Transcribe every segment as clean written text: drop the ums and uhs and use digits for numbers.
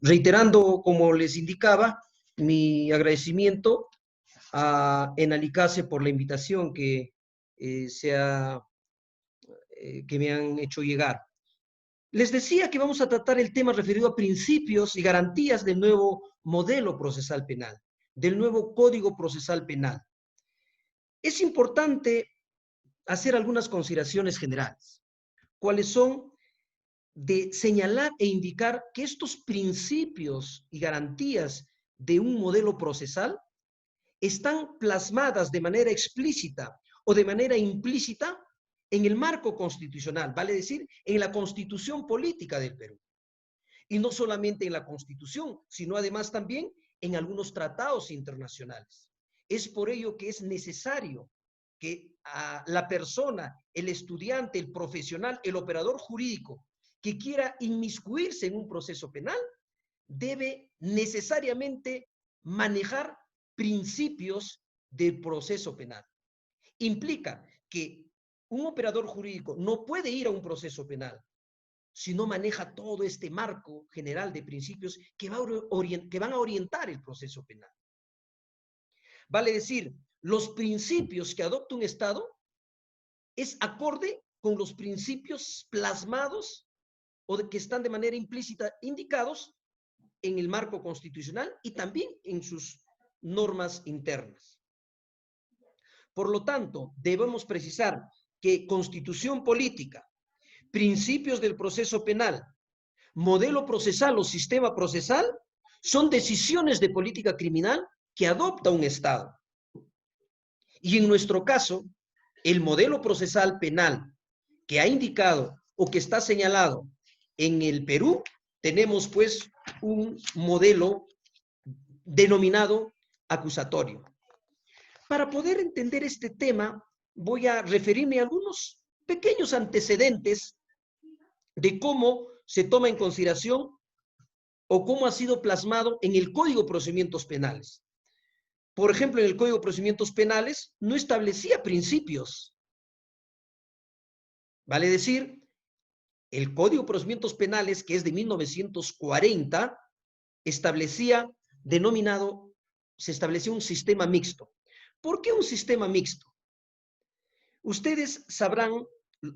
reiterando, como les indicaba, mi agradecimiento a Enalicase por la invitación que me han hecho llegar. Les decía que vamos a tratar el tema referido a principios y garantías del nuevo modelo procesal penal, del nuevo Código Procesal Penal. Es importante hacer algunas consideraciones generales, cuáles son de señalar e indicar que estos principios y garantías de un modelo procesal están plasmadas de manera explícita o de manera implícita en el marco constitucional, vale decir, en la Constitución Política del Perú. Y no solamente en la Constitución, sino además también en algunos tratados internacionales. Es por ello que es necesario que a la persona, el estudiante, el profesional, el operador jurídico que quiera inmiscuirse en un proceso penal, debe necesariamente manejar principios del proceso penal. Implica que un operador jurídico no puede ir a un proceso penal si no maneja todo este marco general de principios que van a orientar el proceso penal. Vale decir, los principios que adopta un Estado es acorde con los principios plasmados o que están de manera implícita indicados en el marco constitucional y también en sus normas internas. Por lo tanto, debemos precisar que Constitución Política, principios del proceso penal, modelo procesal o sistema procesal son decisiones de política criminal que adopta un Estado. Y en nuestro caso, el modelo procesal penal que ha indicado o que está señalado en el Perú, tenemos pues un modelo denominado acusatorio. Para poder entender este tema, voy a referirme a algunos pequeños antecedentes de cómo se toma en consideración o cómo ha sido plasmado en el Código de Procedimientos Penales. Por ejemplo, en el Código de Procedimientos Penales no establecía principios. Vale decir, el Código de Procedimientos Penales, que es de 1940, se estableció un sistema mixto. ¿Por qué un sistema mixto? Ustedes sabrán,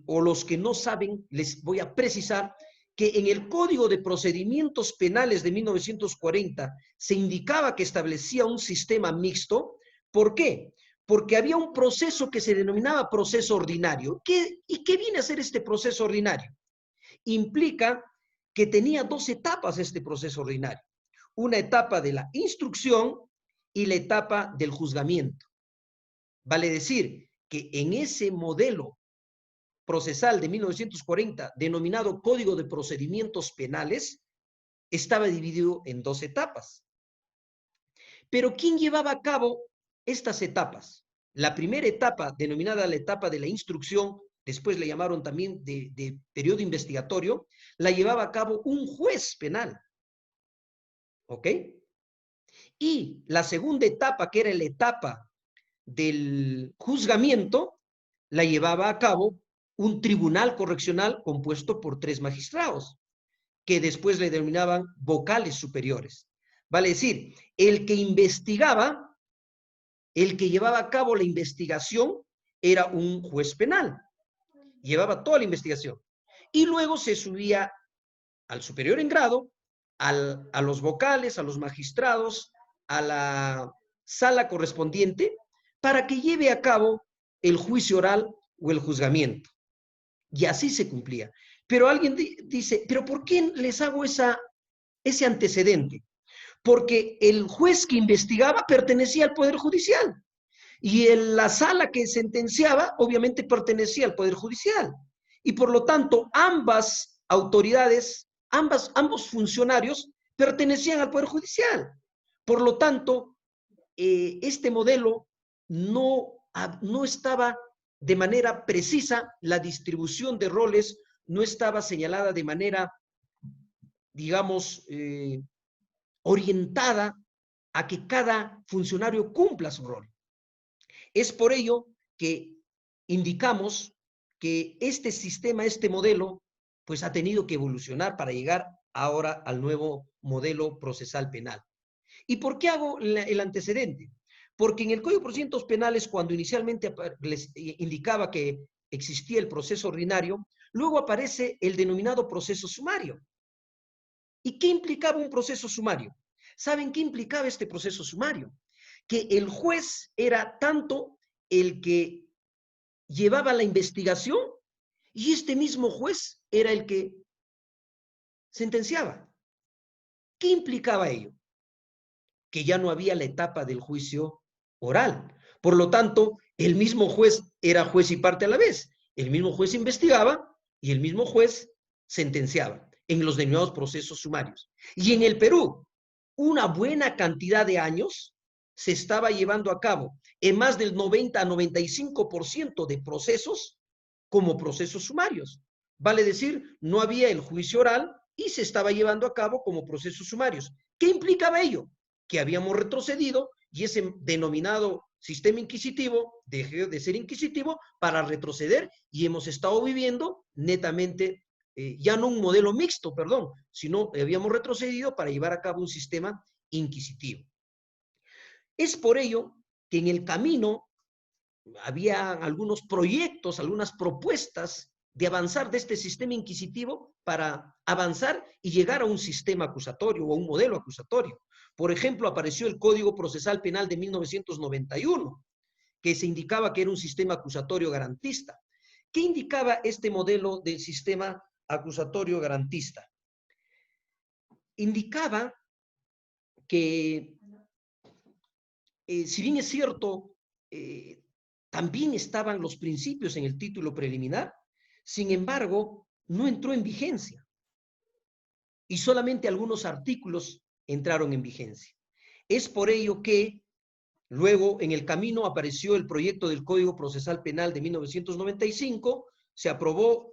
o los que no saben, les voy a precisar que en el Código de Procedimientos Penales de 1940 se indicaba que establecía un sistema mixto. ¿Por qué? Porque había un proceso que se denominaba proceso ordinario. ¿Y qué viene a ser este proceso ordinario? Implica que tenía dos etapas este proceso ordinario. Una etapa de la instrucción y la etapa del juzgamiento. Vale decir que en ese modelo procesal de 1940, denominado Código de Procedimientos Penales, estaba dividido en dos etapas. Pero ¿quién llevaba a cabo estas etapas? La primera etapa, denominada la etapa de la instrucción, después le llamaron también de periodo investigatorio, la llevaba a cabo un juez penal. ¿Ok? Y la segunda etapa, que era la etapa del juzgamiento, la llevaba a cabo un tribunal correccional compuesto por 3 magistrados, que después le denominaban vocales superiores. Vale decir, el que investigaba, el que llevaba a cabo la investigación, era un juez penal. Llevaba toda la investigación. Y luego se subía al superior en grado, a los vocales, a los magistrados, a la sala correspondiente, para que lleve a cabo el juicio oral o el juzgamiento. Y así se cumplía. Pero alguien dice, ¿pero por qué les hago ese antecedente? Porque el juez que investigaba pertenecía al Poder Judicial. Y la sala que sentenciaba, obviamente, pertenecía al Poder Judicial. Y por lo tanto, ambas autoridades, ambos funcionarios pertenecían al Poder Judicial. Por lo tanto, este modelo no estaba de manera precisa, la distribución de roles no estaba señalada de manera, digamos, orientada a que cada funcionario cumpla su rol. Es por ello que indicamos que este sistema, este modelo, pues ha tenido que evolucionar para llegar ahora al nuevo modelo procesal penal. ¿Y por qué hago el antecedente? Porque en el Código de Procedimientos Penales, cuando inicialmente les indicaba que existía el proceso ordinario, luego aparece el denominado proceso sumario. ¿Y qué implicaba un proceso sumario? ¿Saben qué implicaba este proceso sumario? Que el juez era tanto el que llevaba la investigación y este mismo juez era el que sentenciaba. ¿Qué implicaba ello? Que ya no había la etapa del juicio oral. Por lo tanto, el mismo juez era juez y parte a la vez. El mismo juez investigaba y el mismo juez sentenciaba en los denominados procesos sumarios. Y en el Perú, una buena cantidad de años se estaba llevando a cabo en más del 90 a 95% de procesos como procesos sumarios. Vale decir, no había el juicio oral y se estaba llevando a cabo como procesos sumarios. ¿Qué implicaba ello? Que habíamos retrocedido y ese denominado sistema inquisitivo dejó de ser inquisitivo para retroceder y hemos estado viviendo netamente, ya no un modelo mixto, perdón, sino habíamos retrocedido para llevar a cabo un sistema inquisitivo. Es por ello que en el camino había algunos proyectos, algunas propuestas de avanzar de este sistema inquisitivo para avanzar y llegar a un sistema acusatorio o a un modelo acusatorio. Por ejemplo, apareció el Código Procesal Penal de 1991, que se indicaba que era un sistema acusatorio garantista. ¿Qué indicaba este modelo del sistema acusatorio garantista? Indicaba que, si bien es cierto, también estaban los principios en el título preliminar, sin embargo, no entró en vigencia y solamente algunos artículos entraron en vigencia. Es por ello que luego en el camino apareció el proyecto del Código Procesal Penal de 1995, se aprobó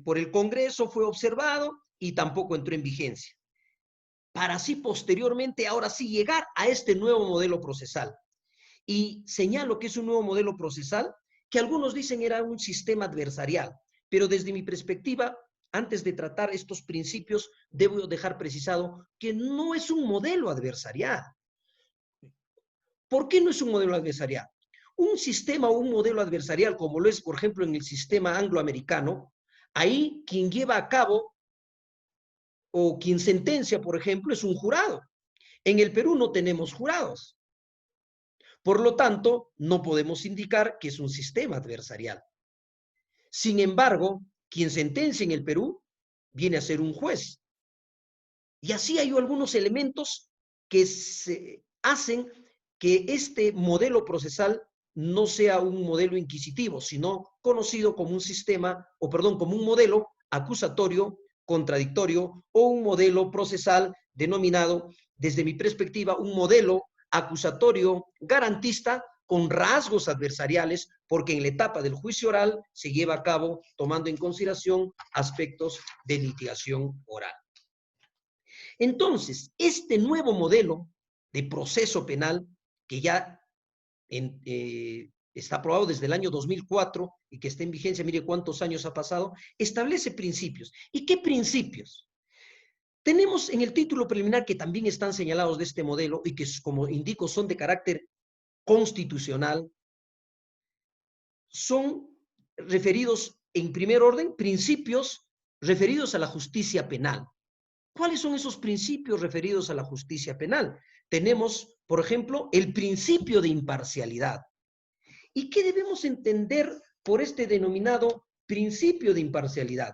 por el Congreso, fue observado y tampoco entró en vigencia. Para así posteriormente, ahora sí, llegar a este nuevo modelo procesal. Y señalo que es un nuevo modelo procesal que algunos dicen era un sistema adversarial, pero desde mi perspectiva, antes de tratar estos principios, debo dejar precisado que no es un modelo adversarial. ¿Por qué no es un modelo adversarial? Un sistema o un modelo adversarial, como lo es, por ejemplo, en el sistema angloamericano, ahí quien lleva a cabo o quien sentencia, por ejemplo, es un jurado. En el Perú no tenemos jurados. Por lo tanto, no podemos indicar que es un sistema adversarial. Sin embargo, quien sentencia en el Perú viene a ser un juez. Y así hay algunos elementos que se hacen que este modelo procesal no sea un modelo inquisitivo, sino conocido como un sistema, o perdón, como un modelo acusatorio, contradictorio, o un modelo procesal denominado, desde mi perspectiva, un modelo acusatorio garantista con rasgos adversariales, porque en la etapa del juicio oral se lleva a cabo tomando en consideración aspectos de litigación oral. Entonces, este nuevo modelo de proceso penal, que ya está aprobado desde el año 2004 y que está en vigencia, mire cuántos años ha pasado, establece principios. ¿Y qué principios? Tenemos en el título preliminar que también están señalados de este modelo y que, como indico, son de carácter constitucional, son referidos en primer orden, principios referidos a la justicia penal. ¿Cuáles son esos principios referidos a la justicia penal? Tenemos, por ejemplo, el principio de imparcialidad. ¿Y qué debemos entender por este denominado principio de imparcialidad?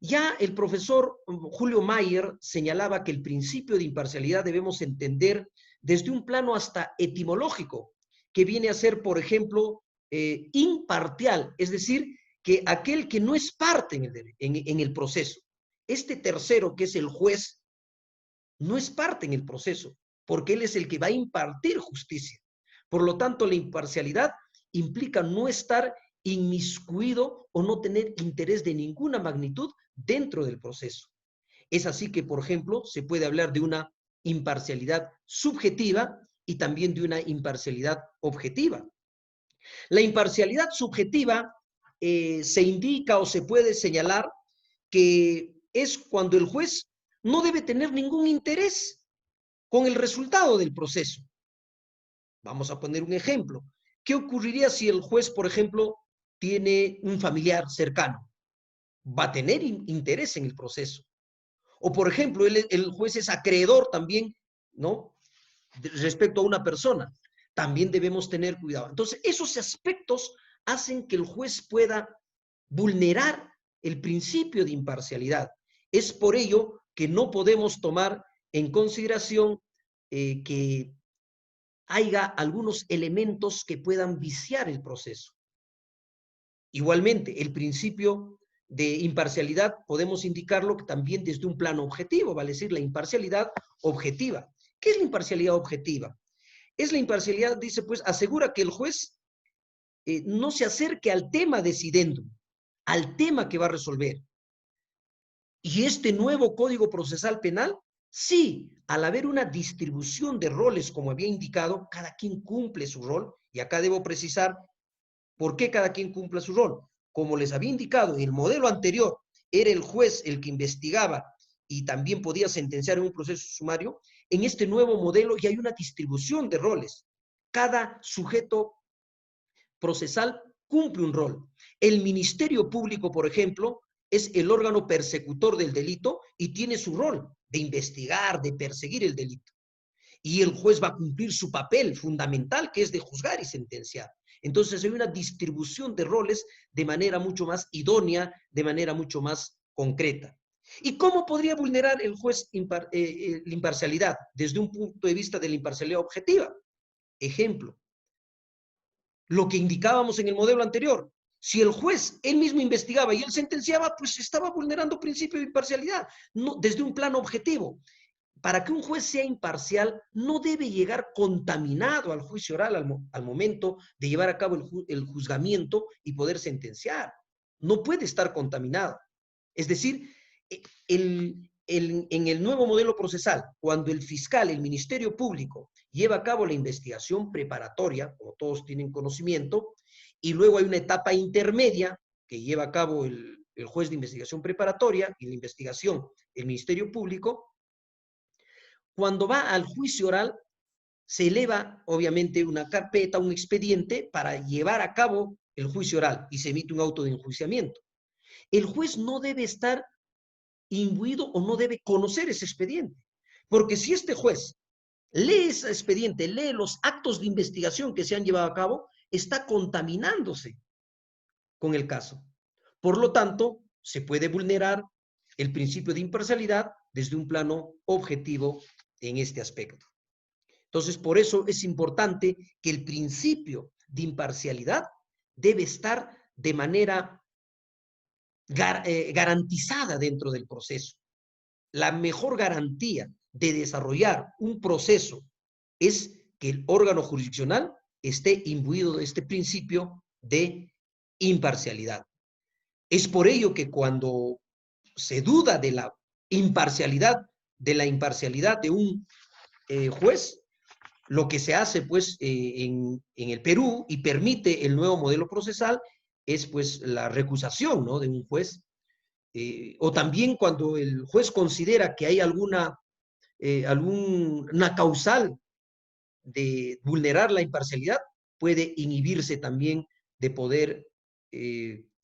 Ya el profesor Julio Mayer señalaba que el principio de imparcialidad debemos entender desde un plano hasta etimológico, que viene a ser, por ejemplo, imparcial, es decir, que aquel que no es parte en el proceso. Este tercero, que es el juez, no es parte en el proceso, porque él es el que va a impartir justicia. Por lo tanto, la imparcialidad implica no estar inmiscuido o no tener interés de ninguna magnitud dentro del proceso. Es así que, por ejemplo, se puede hablar de una imparcialidad subjetiva y también de una imparcialidad objetiva. La imparcialidad subjetiva se indica o se puede señalar que es cuando el juez no debe tener ningún interés con el resultado del proceso. Vamos a poner un ejemplo. ¿Qué ocurriría si el juez, por ejemplo, tiene un familiar cercano? Va a tener interés en el proceso. O, por ejemplo, el juez es acreedor también, ¿no? Respecto a una persona. También debemos tener cuidado. Entonces, esos aspectos hacen que el juez pueda vulnerar el principio de imparcialidad. Es por ello que no podemos tomar en consideración que haya algunos elementos que puedan viciar el proceso. Igualmente, el principio de imparcialidad podemos indicarlo también desde un plano objetivo, vale decir, la imparcialidad objetiva. ¿Qué es la imparcialidad objetiva? Es la imparcialidad, dice, pues, asegura que el juez no se acerque al tema decidendum, al tema que va a resolver. Y este nuevo Código Procesal Penal, sí, al haber una distribución de roles, como había indicado, cada quien cumple su rol, y acá debo precisar por qué cada quien cumple su rol. Como les había indicado, en el modelo anterior era el juez el que investigaba y también podía sentenciar en un proceso sumario. En este nuevo modelo ya hay una distribución de roles. Cada sujeto procesal cumple un rol. El Ministerio Público, por ejemplo, es el órgano persecutor del delito y tiene su rol de investigar, de perseguir el delito. Y el juez va a cumplir su papel fundamental, que es de juzgar y sentenciar. Entonces hay una distribución de roles de manera mucho más idónea, de manera mucho más concreta. ¿Y cómo podría vulnerar el juez la imparcialidad? Desde un punto de vista de la imparcialidad objetiva. Ejemplo, lo que indicábamos en el modelo anterior. Si el juez él mismo investigaba y él sentenciaba, pues estaba vulnerando principio de imparcialidad, no, desde un plano objetivo. Para que un juez sea imparcial, no debe llegar contaminado al juicio oral al momento de llevar a cabo el juzgamiento y poder sentenciar. No puede estar contaminado. Es decir, en el nuevo modelo procesal, cuando el fiscal, el Ministerio Público, lleva a cabo la investigación preparatoria, como todos tienen conocimiento, y luego hay una etapa intermedia que lleva a cabo el juez de investigación preparatoria y la investigación, el Ministerio Público. Cuando va al juicio oral, se eleva, obviamente, una carpeta, un expediente para llevar a cabo el juicio oral y se emite un auto de enjuiciamiento. El juez no debe estar imbuido o no debe conocer ese expediente, porque si este juez lee ese expediente, lee los actos de investigación que se han llevado a cabo, está contaminándose con el caso. Por lo tanto, se puede vulnerar el principio de imparcialidad desde un plano objetivo en este aspecto. Entonces, por eso es importante que el principio de imparcialidad debe estar de manera garantizada dentro del proceso. La mejor garantía de desarrollar un proceso es que el órgano jurisdiccional esté imbuido de este principio de imparcialidad. Es por ello que cuando se duda de la imparcialidad de un juez, lo que se hace pues en el Perú y permite el nuevo modelo procesal es pues la recusación, ¿no?, de un juez, o también cuando el juez considera que hay alguna causal de vulnerar la imparcialidad, puede inhibirse también de poder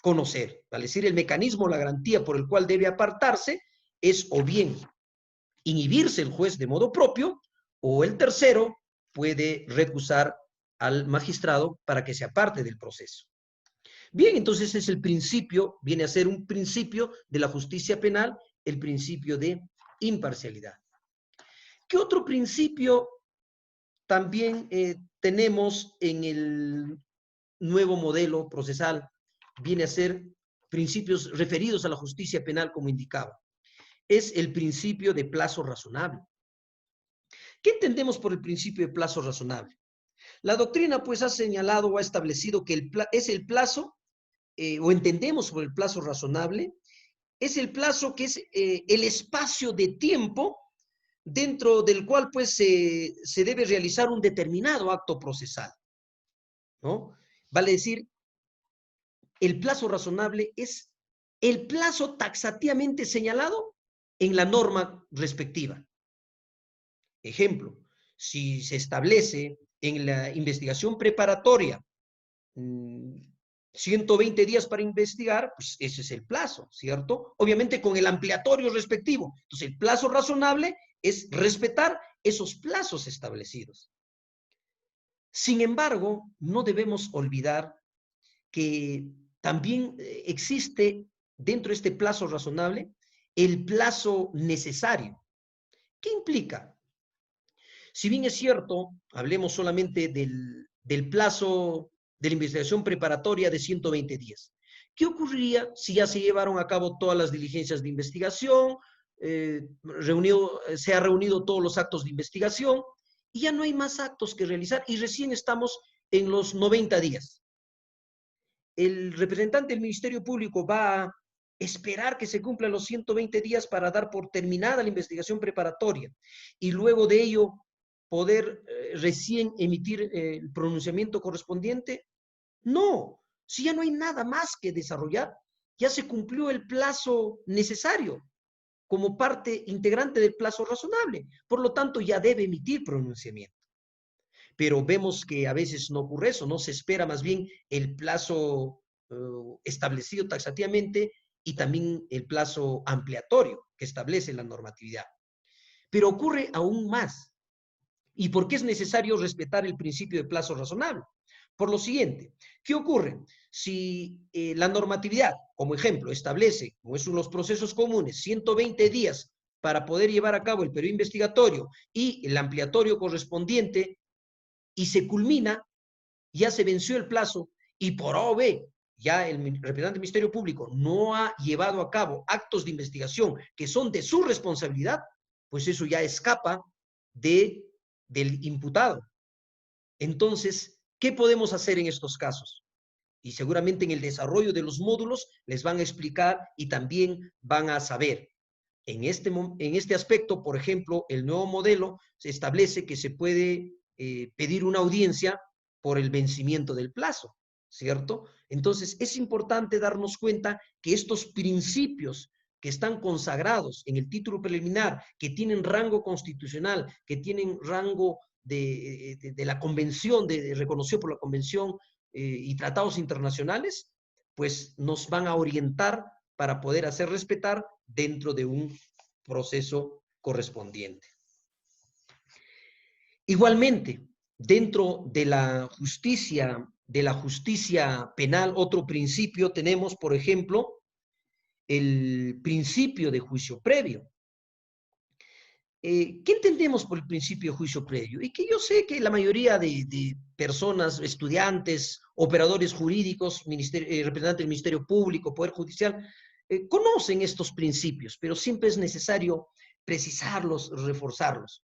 conocer. Al decir, el mecanismo, la garantía por el cual debe apartarse es o bien inhibirse el juez de modo propio, o el tercero puede recusar al magistrado para que se aparte del proceso. Bien, entonces es el principio, viene a ser un principio de la justicia penal, el principio de imparcialidad. ¿Qué otro principio también tenemos en el nuevo modelo procesal? Viene a ser principios referidos a la justicia penal, como indicaba. Es el principio de plazo razonable. ¿Qué entendemos por el principio de plazo razonable? La doctrina pues ha señalado o ha establecido que es el plazo, o entendemos por el plazo razonable, es el plazo que es el espacio de tiempo dentro del cual pues se debe realizar un determinado acto procesal, ¿no? Vale decir, el plazo razonable es el plazo taxativamente señalado en la norma respectiva. Ejemplo, si se establece en la investigación preparatoria 120 días para investigar, pues ese es el plazo, ¿cierto? Obviamente con el ampliatorio respectivo. Entonces, el plazo razonable es respetar esos plazos establecidos. Sin embargo, no debemos olvidar que también existe dentro de este plazo razonable el plazo necesario. ¿Qué implica? Si bien es cierto, hablemos solamente del plazo de la investigación preparatoria de 120 días. ¿Qué ocurriría si ya se llevaron a cabo todas las diligencias de investigación, se han reunido todos los actos de investigación y ya no hay más actos que realizar y recién estamos en los 90 días? El representante del Ministerio Público va a esperar que se cumplan los 120 días para dar por terminada la investigación preparatoria y luego de ello poder recién emitir el pronunciamiento correspondiente. No, si ya no hay nada más que desarrollar, ya se cumplió el plazo necesario como parte integrante del plazo razonable. Por lo tanto, ya debe emitir pronunciamiento. Pero vemos que a veces no ocurre eso, no se espera más bien el plazo establecido taxativamente y también el plazo ampliatorio que establece la normatividad. Pero ocurre aún más. ¿Y por qué es necesario respetar el principio de plazo razonable? Por lo siguiente, ¿qué ocurre? Si la normatividad, como ejemplo, establece, como es uno de los procesos comunes, 120 días para poder llevar a cabo el periodo investigatorio y el ampliatorio correspondiente, y se culmina, ya se venció el plazo, y por OB, ya el representante del Ministerio Público no ha llevado a cabo actos de investigación que son de su responsabilidad, pues eso ya escapa del imputado. Entonces, ¿qué podemos hacer en estos casos? Y seguramente en el desarrollo de los módulos les van a explicar y también van a saber. En este aspecto, por ejemplo, el nuevo modelo se establece que se puede pedir una audiencia por el vencimiento del plazo, ¿cierto? Entonces, es importante darnos cuenta que estos principios que están consagrados en el título preliminar, que tienen rango constitucional, que tienen rango de la convención, reconocido por la convención y tratados internacionales, pues nos van a orientar para poder hacer respetar dentro de un proceso correspondiente. Igualmente, dentro de la justicia penal, otro principio tenemos, por ejemplo, el principio de juicio previo. ¿Qué entendemos por el principio de juicio previo? Y que yo sé que la mayoría de personas, estudiantes, operadores jurídicos, representantes del Ministerio Público, Poder Judicial, conocen estos principios, pero siempre es necesario precisarlos, reforzarlos.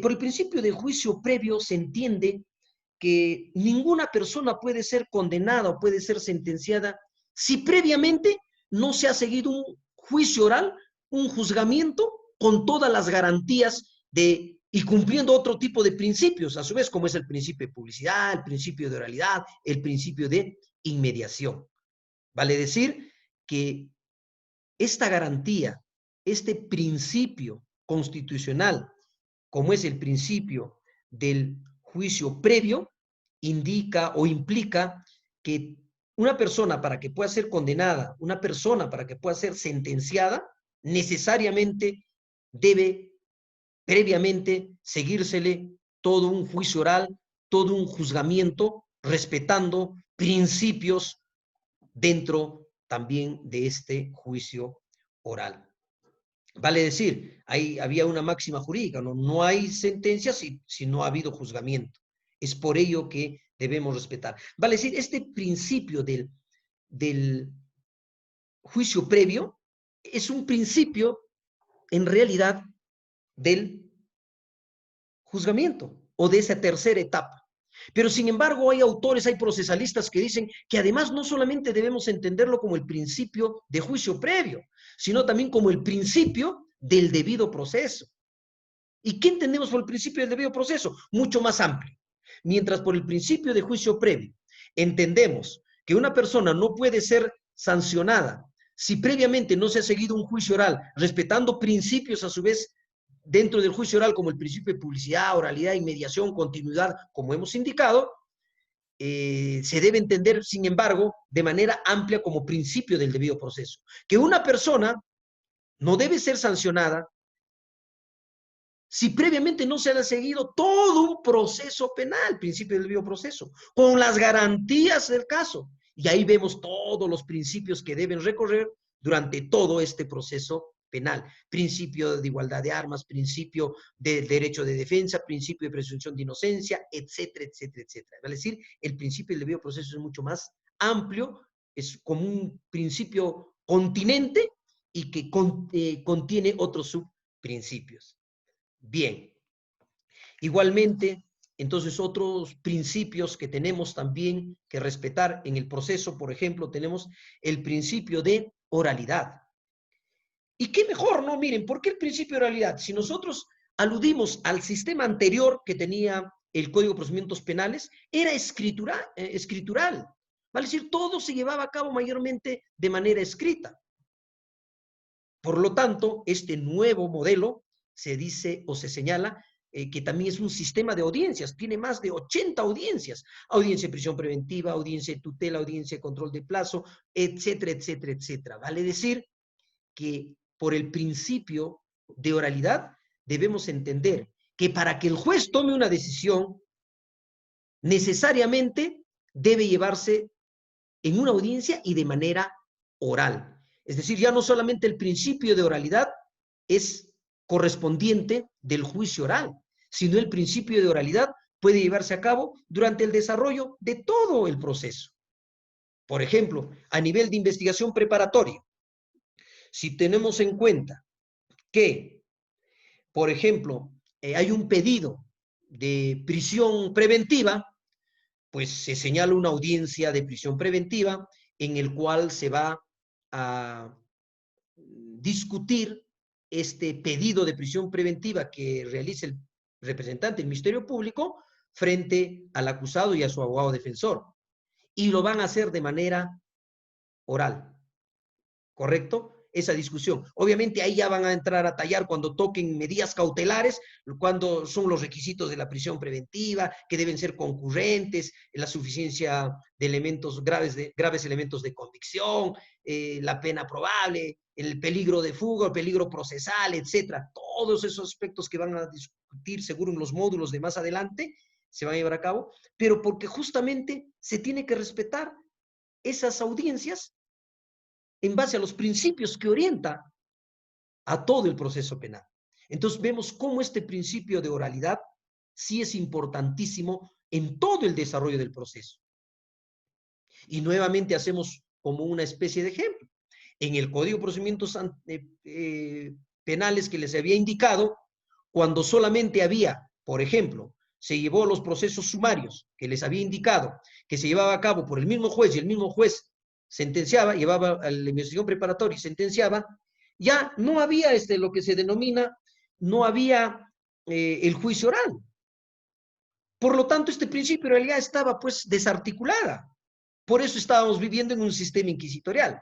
Por el principio de juicio previo se entiende que ninguna persona puede ser condenada o puede ser sentenciada si previamente no se ha seguido un juicio oral, un juzgamiento con todas las garantías y cumpliendo otro tipo de principios, a su vez, como es el principio de publicidad, el principio de oralidad, el principio de inmediación. Vale decir que esta garantía, este principio constitucional, como es el principio del juicio previo, indica o implica que una persona para que pueda ser condenada, una persona para que pueda ser sentenciada, necesariamente debe previamente seguírsele todo un juicio oral, todo un juzgamiento, respetando principios dentro también de este juicio oral. Vale decir, había una máxima jurídica, no hay sentencia si no ha habido juzgamiento. Es por ello que debemos respetar. Vale decir, este principio del juicio previo es un principio, en realidad, del juzgamiento o de esa tercera etapa. Pero sin embargo hay autores, hay procesalistas que dicen que además no solamente debemos entenderlo como el principio de juicio previo, sino también como el principio del debido proceso. ¿Y qué entendemos por el principio del debido proceso? Mucho más amplio. Mientras por el principio de juicio previo entendemos que una persona no puede ser sancionada Si previamente no se ha seguido un juicio oral, respetando principios a su vez dentro del juicio oral, como el principio de publicidad, oralidad, inmediación, continuidad, como hemos indicado, se debe entender, sin embargo, de manera amplia como principio del debido proceso. Que una persona no debe ser sancionada si previamente no se ha seguido todo un proceso penal, principio del debido proceso, con las garantías del caso. Y ahí vemos todos los principios que deben recorrer durante todo este proceso penal. Principio de igualdad de armas, principio del derecho de defensa, principio de presunción de inocencia, etcétera, etcétera, etcétera. Es decir, el principio del debido proceso es mucho más amplio, es como un principio continente y que contiene otros subprincipios. Bien, igualmente, entonces otros principios que tenemos también que respetar en el proceso, por ejemplo, tenemos el principio de oralidad. ¿Y qué mejor, no? Miren, ¿por qué el principio de oralidad? Si nosotros aludimos al sistema anterior que tenía el Código de Procedimientos Penales, era escritural. Vale decir, todo se llevaba a cabo mayormente de manera escrita. Por lo tanto, este nuevo modelo se dice o se señala que también es un sistema de audiencias, tiene más de 80 audiencias, audiencia de prisión preventiva, audiencia de tutela, audiencia de control de plazo, etcétera, etcétera, etcétera. Vale decir que por el principio de oralidad debemos entender que para que el juez tome una decisión, necesariamente debe llevarse en una audiencia y de manera oral. Es decir, ya no solamente el principio de oralidad es correspondiente del juicio oral, sino el principio de oralidad puede llevarse a cabo durante el desarrollo de todo el proceso. Por ejemplo, a nivel de investigación preparatoria, si tenemos en cuenta que, por ejemplo, hay un pedido de prisión preventiva, pues se señala una audiencia de prisión preventiva en el cual se va a discutir este pedido de prisión preventiva que realiza el representante del Ministerio Público frente al acusado y a su abogado defensor. Y lo van a hacer de manera oral, ¿correcto? Esa discusión. Obviamente ahí ya van a entrar a tallar cuando toquen medidas cautelares, cuando son los requisitos de la prisión preventiva, que deben ser concurrentes, la suficiencia de elementos graves elementos de convicción, la pena probable, el peligro de fuga, el peligro procesal, etcétera. Todos esos aspectos que van a discutir seguro en los módulos de más adelante se van a llevar a cabo, pero porque justamente se tiene que respetar esas audiencias en base a los principios que orienta a todo el proceso penal. Entonces vemos cómo este principio de oralidad sí es importantísimo en todo el desarrollo del proceso. Y nuevamente hacemos como una especie de ejemplo. En el Código de Procedimientos Penales que les había indicado, cuando solamente había, por ejemplo, se llevó los procesos sumarios que les había indicado, que se llevaba a cabo por el mismo juez y el mismo juez sentenciaba, llevaba a la investigación preparatoria y sentenciaba, ya no había lo que se denomina, no había el juicio oral. Por lo tanto, este principio en realidad estaba pues desarticulada. Por eso estábamos viviendo en un sistema inquisitorial.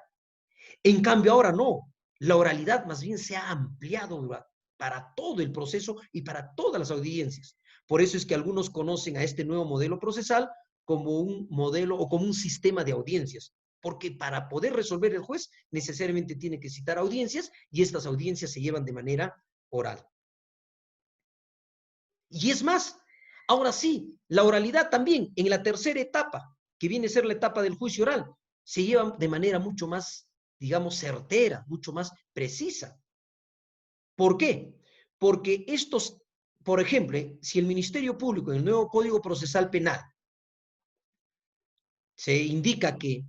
En cambio, ahora no. La oralidad más bien se ha ampliado para todo el proceso y para todas las audiencias. Por eso es que algunos conocen a este nuevo modelo procesal como un modelo o como un sistema de audiencias. Porque para poder resolver el juez necesariamente tiene que citar audiencias y estas audiencias se llevan de manera oral. Y es más, ahora sí, la oralidad también en la tercera etapa, que viene a ser la etapa del juicio oral, se lleva de manera mucho más, digamos, certera, mucho más precisa. ¿Por qué? Porque estos, por ejemplo, si el Ministerio Público en el nuevo Código Procesal Penal se indica que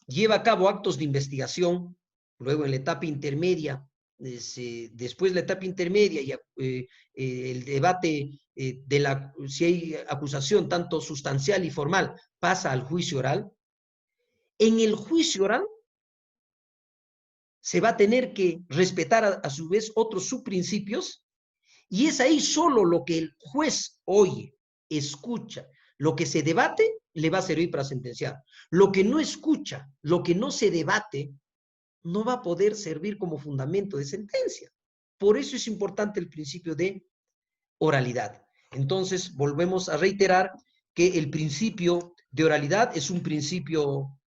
lleva a cabo actos de investigación, luego en la etapa intermedia, después de la etapa intermedia y el debate de si hay acusación tanto sustancial y formal pasa al juicio oral, en el juicio oral se va a tener que respetar a su vez otros subprincipios y es ahí solo lo que el juez oye, escucha, lo que se debate le va a servir para sentenciar. Lo que no escucha, lo que no se debate, no va a poder servir como fundamento de sentencia. Por eso es importante el principio de oralidad. Entonces, volvemos a reiterar que el principio de oralidad es un principio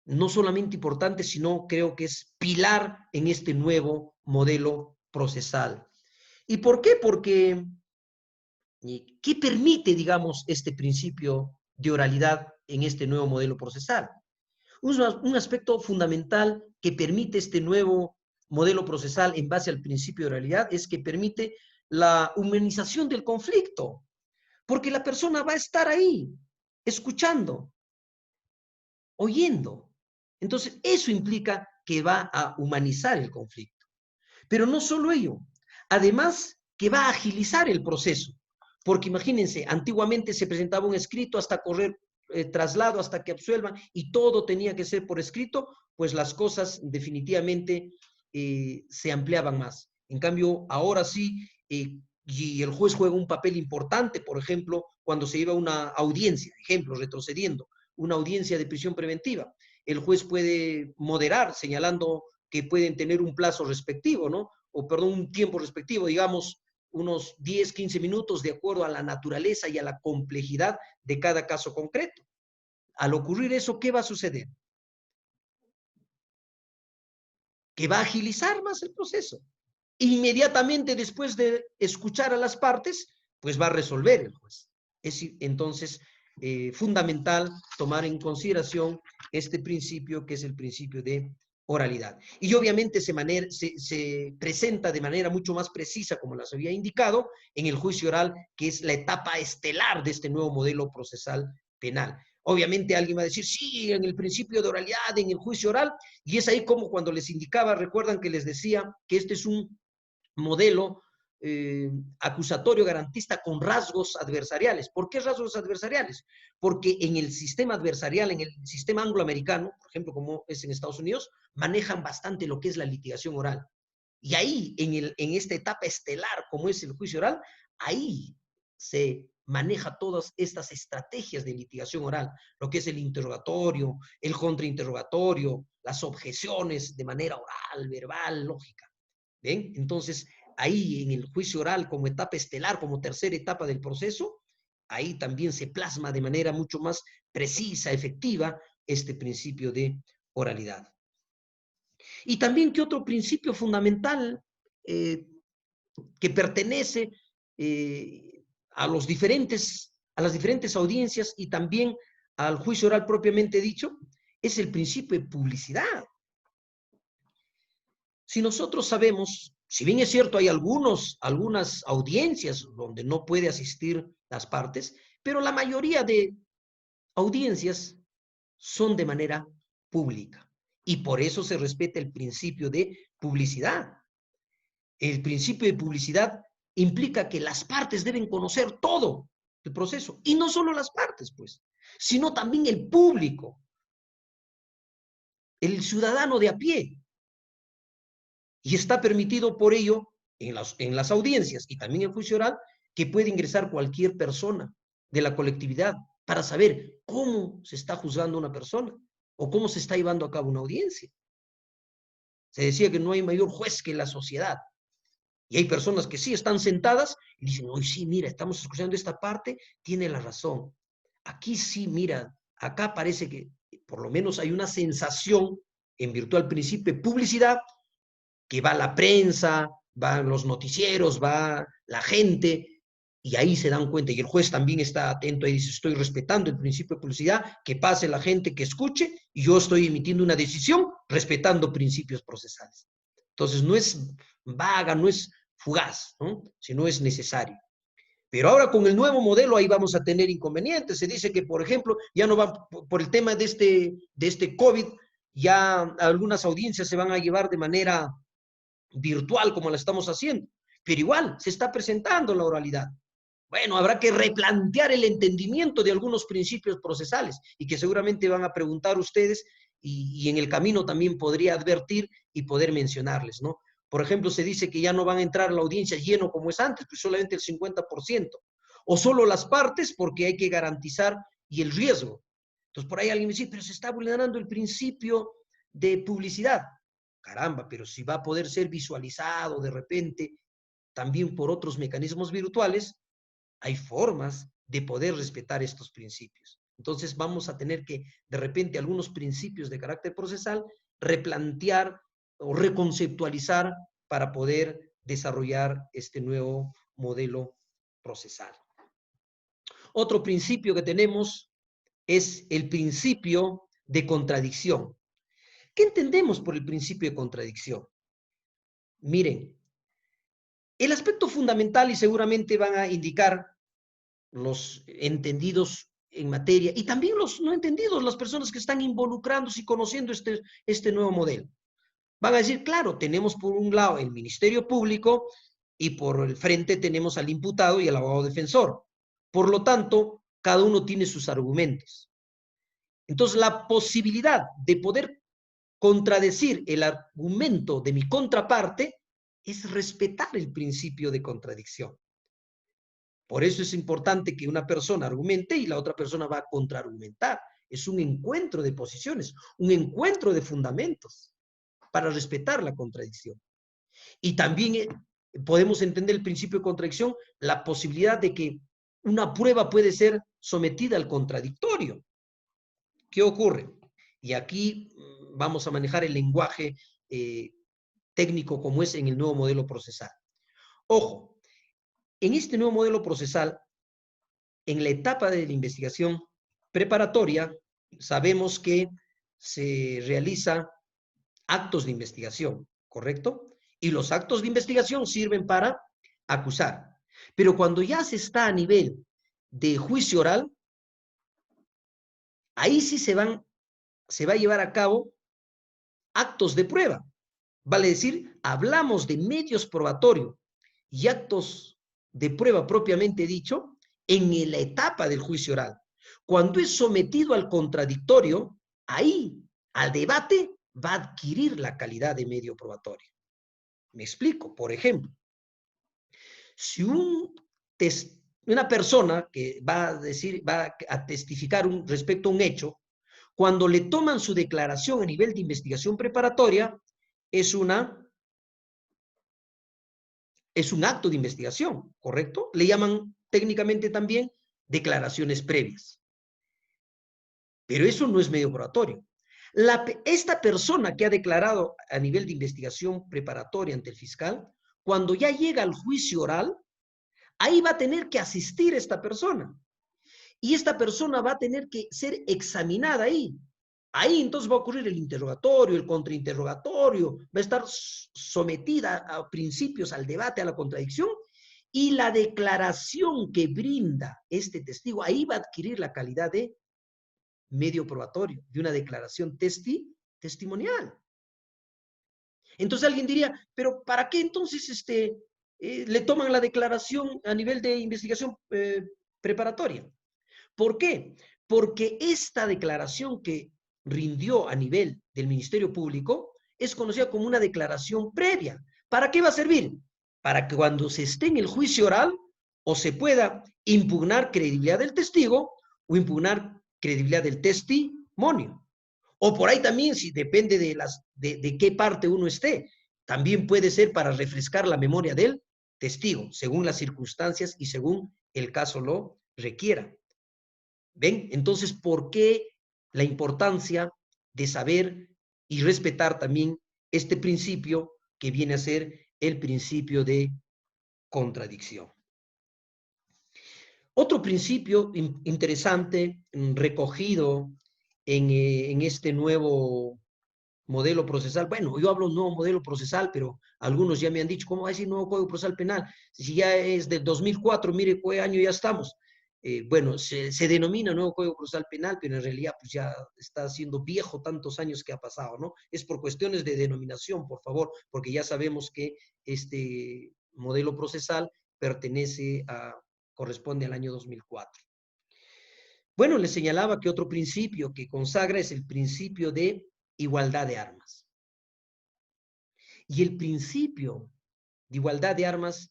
no solamente importante, sino creo que es pilar en este nuevo modelo procesal. ¿Y por qué? Porque, ¿qué permite, digamos, este principio de oralidad en este nuevo modelo procesal? Un aspecto fundamental que permite este nuevo modelo procesal en base al principio de oralidad es que permite la humanización del conflicto, porque la persona va a estar ahí, escuchando, oyendo. Entonces, eso implica que va a humanizar el conflicto. Pero no solo ello, además que va a agilizar el proceso, porque imagínense, antiguamente se presentaba un escrito hasta correr traslado, hasta que absuelvan, y todo tenía que ser por escrito, pues las cosas definitivamente se ampliaban más. En cambio, ahora sí, y el juez juega un papel importante, por ejemplo, cuando se lleva una audiencia, ejemplo, retrocediendo, una audiencia de prisión preventiva. El juez puede moderar, señalando que pueden tener un plazo respectivo, ¿no? O perdón, un tiempo respectivo, digamos, unos 10, 15 minutos de acuerdo a la naturaleza y a la complejidad de cada caso concreto. Al ocurrir eso, ¿qué va a suceder? Que va a agilizar más el proceso. Inmediatamente después de escuchar a las partes, pues va a resolver el juez. Es entonces fundamental tomar en consideración este principio que es el principio de oralidad. Y obviamente se presenta de manera mucho más precisa, como las había indicado, en el juicio oral, que es la etapa estelar de este nuevo modelo procesal penal. Obviamente alguien va a decir, sí, en el principio de oralidad, en el juicio oral, y es ahí como cuando les indicaba, recuerdan que les decía que este es un modelo acusatorio garantista con rasgos adversariales. ¿Por qué rasgos adversariales? Porque en el sistema adversarial, en el sistema angloamericano, por ejemplo, como es en Estados Unidos, manejan bastante lo que es la litigación oral. Y ahí, en esta etapa estelar, como es el juicio oral, ahí se maneja todas estas estrategias de litigación oral, lo que es el interrogatorio, el contrainterrogatorio, las objeciones de manera oral, verbal, lógica. ¿Ven? Entonces, ahí en el juicio oral como etapa estelar, como tercera etapa del proceso, ahí también se plasma de manera mucho más precisa, efectiva, este principio de oralidad. Y también, ¿qué otro principio fundamental que pertenece a las diferentes audiencias y también al juicio oral propiamente dicho? Es el principio de publicidad. Si nosotros sabemos, si bien es cierto, hay algunas audiencias donde no puede asistir las partes, pero la mayoría de audiencias son de manera pública. Y por eso se respeta el principio de publicidad. El principio de publicidad implica que las partes deben conocer todo el proceso. Y no solo las partes, pues, sino también el público, el ciudadano de a pie. Y está permitido por ello en las audiencias y también en juicio oral que puede ingresar cualquier persona de la colectividad para saber cómo se está juzgando una persona o cómo se está llevando a cabo una audiencia. Se decía que no hay mayor juez que la sociedad. Y hay personas que sí están sentadas y dicen, hoy sí, mira, estamos escuchando esta parte, tiene la razón. Aquí sí, mira, acá parece que por lo menos hay una sensación en virtud al principio de publicidad que va la prensa, van los noticieros, va la gente, y ahí se dan cuenta, y el juez también está atento y dice, estoy respetando el principio de publicidad, que pase la gente que escuche, y yo estoy emitiendo una decisión respetando principios procesales. Entonces, no es vaga, no es fugaz, ¿no? Sino es necesario. Pero ahora con el nuevo modelo ahí vamos a tener inconvenientes. Se dice que, por ejemplo, ya no van, por el tema de este COVID, ya algunas audiencias se van a llevar de manera virtual como la estamos haciendo, pero igual se está presentando la oralidad. Bueno, habrá que replantear el entendimiento de algunos principios procesales y que seguramente van a preguntar ustedes y en el camino también podría advertir y poder mencionarles, ¿no? Por ejemplo, se dice que ya no van a entrar a la audiencia lleno como es antes, pues solamente el 50%, o solo las partes porque hay que garantizar y el riesgo. Entonces, por ahí alguien me dice, pero se está vulnerando el principio de publicidad. Caramba, pero si va a poder ser visualizado de repente también por otros mecanismos virtuales, hay formas de poder respetar estos principios. Entonces vamos a tener que, de repente, algunos principios de carácter procesal, replantear o reconceptualizar para poder desarrollar este nuevo modelo procesal. Otro principio que tenemos es el principio de contradicción. ¿Qué entendemos por el principio de contradicción? Miren, el aspecto fundamental, y seguramente van a indicar los entendidos en materia y también los no entendidos, las personas que están involucrándose y conociendo este nuevo modelo. Van a decir, claro, tenemos por un lado el Ministerio Público y por el frente tenemos al imputado y al abogado defensor. Por lo tanto, cada uno tiene sus argumentos. Entonces, la posibilidad de poder contradecir el argumento de mi contraparte es respetar el principio de contradicción. Por eso es importante que una persona argumente y la otra persona va a contraargumentar. Es un encuentro de posiciones, un encuentro de fundamentos para respetar la contradicción. Y también podemos entender el principio de contradicción, la posibilidad de que una prueba puede ser sometida al contradictorio. ¿Qué ocurre? Y aquí vamos a manejar el lenguaje técnico como es en el nuevo modelo procesal. Ojo, en este nuevo modelo procesal, en la etapa de la investigación preparatoria, sabemos que se realizan actos de investigación, ¿correcto? Y los actos de investigación sirven para acusar. Pero cuando ya se está a nivel de juicio oral, ahí sí se va a llevar a cabo actos de prueba. Vale decir, hablamos de medios probatorios y actos de prueba propiamente dicho en la etapa del juicio oral. Cuando es sometido al contradictorio, ahí, al debate, va a adquirir la calidad de medio probatorio. Me explico. Por ejemplo, si una persona que va a testificar respecto a un hecho, cuando le toman su declaración a nivel de investigación preparatoria, es un acto de investigación, ¿correcto? Le llaman técnicamente también declaraciones previas. Pero eso no es medio probatorio. Esta persona que ha declarado a nivel de investigación preparatoria ante el fiscal, cuando ya llega al juicio oral, ahí va a tener que asistir esta persona. Y esta persona va a tener que ser examinada ahí. Ahí entonces va a ocurrir el interrogatorio, el contrainterrogatorio, va a estar sometida a principios, al debate, a la contradicción, y la declaración que brinda este testigo, ahí va a adquirir la calidad de medio probatorio, de una declaración testimonial. Entonces alguien diría, pero ¿para qué entonces le toman la declaración a nivel de investigación preparatoria? ¿Por qué? Porque esta declaración que rindió a nivel del Ministerio Público es conocida como una declaración previa. ¿Para qué va a servir? Para que cuando se esté en el juicio oral o se pueda impugnar credibilidad del testigo o impugnar credibilidad del testimonio. O por ahí también, si depende de qué parte uno esté, también puede ser para refrescar la memoria del testigo, según las circunstancias y según el caso lo requiera. ¿Ven? Entonces, ¿por qué la importancia de saber y respetar también este principio que viene a ser el principio de contradicción? Otro principio interesante recogido en este nuevo modelo procesal. Bueno, yo hablo de un nuevo modelo procesal, pero algunos ya me han dicho, ¿cómo va a decir nuevo Código Procesal Penal? Si ya es del 2004, mire qué año ya estamos. Bueno, se denomina nuevo Código Procesal Penal, pero en realidad pues ya está siendo viejo tantos años que ha pasado, ¿no? Es por cuestiones de denominación, por favor, porque ya sabemos que este modelo procesal corresponde al año 2004. Bueno, les señalaba que otro principio que consagra es el principio de igualdad de armas. Y el principio de igualdad de armas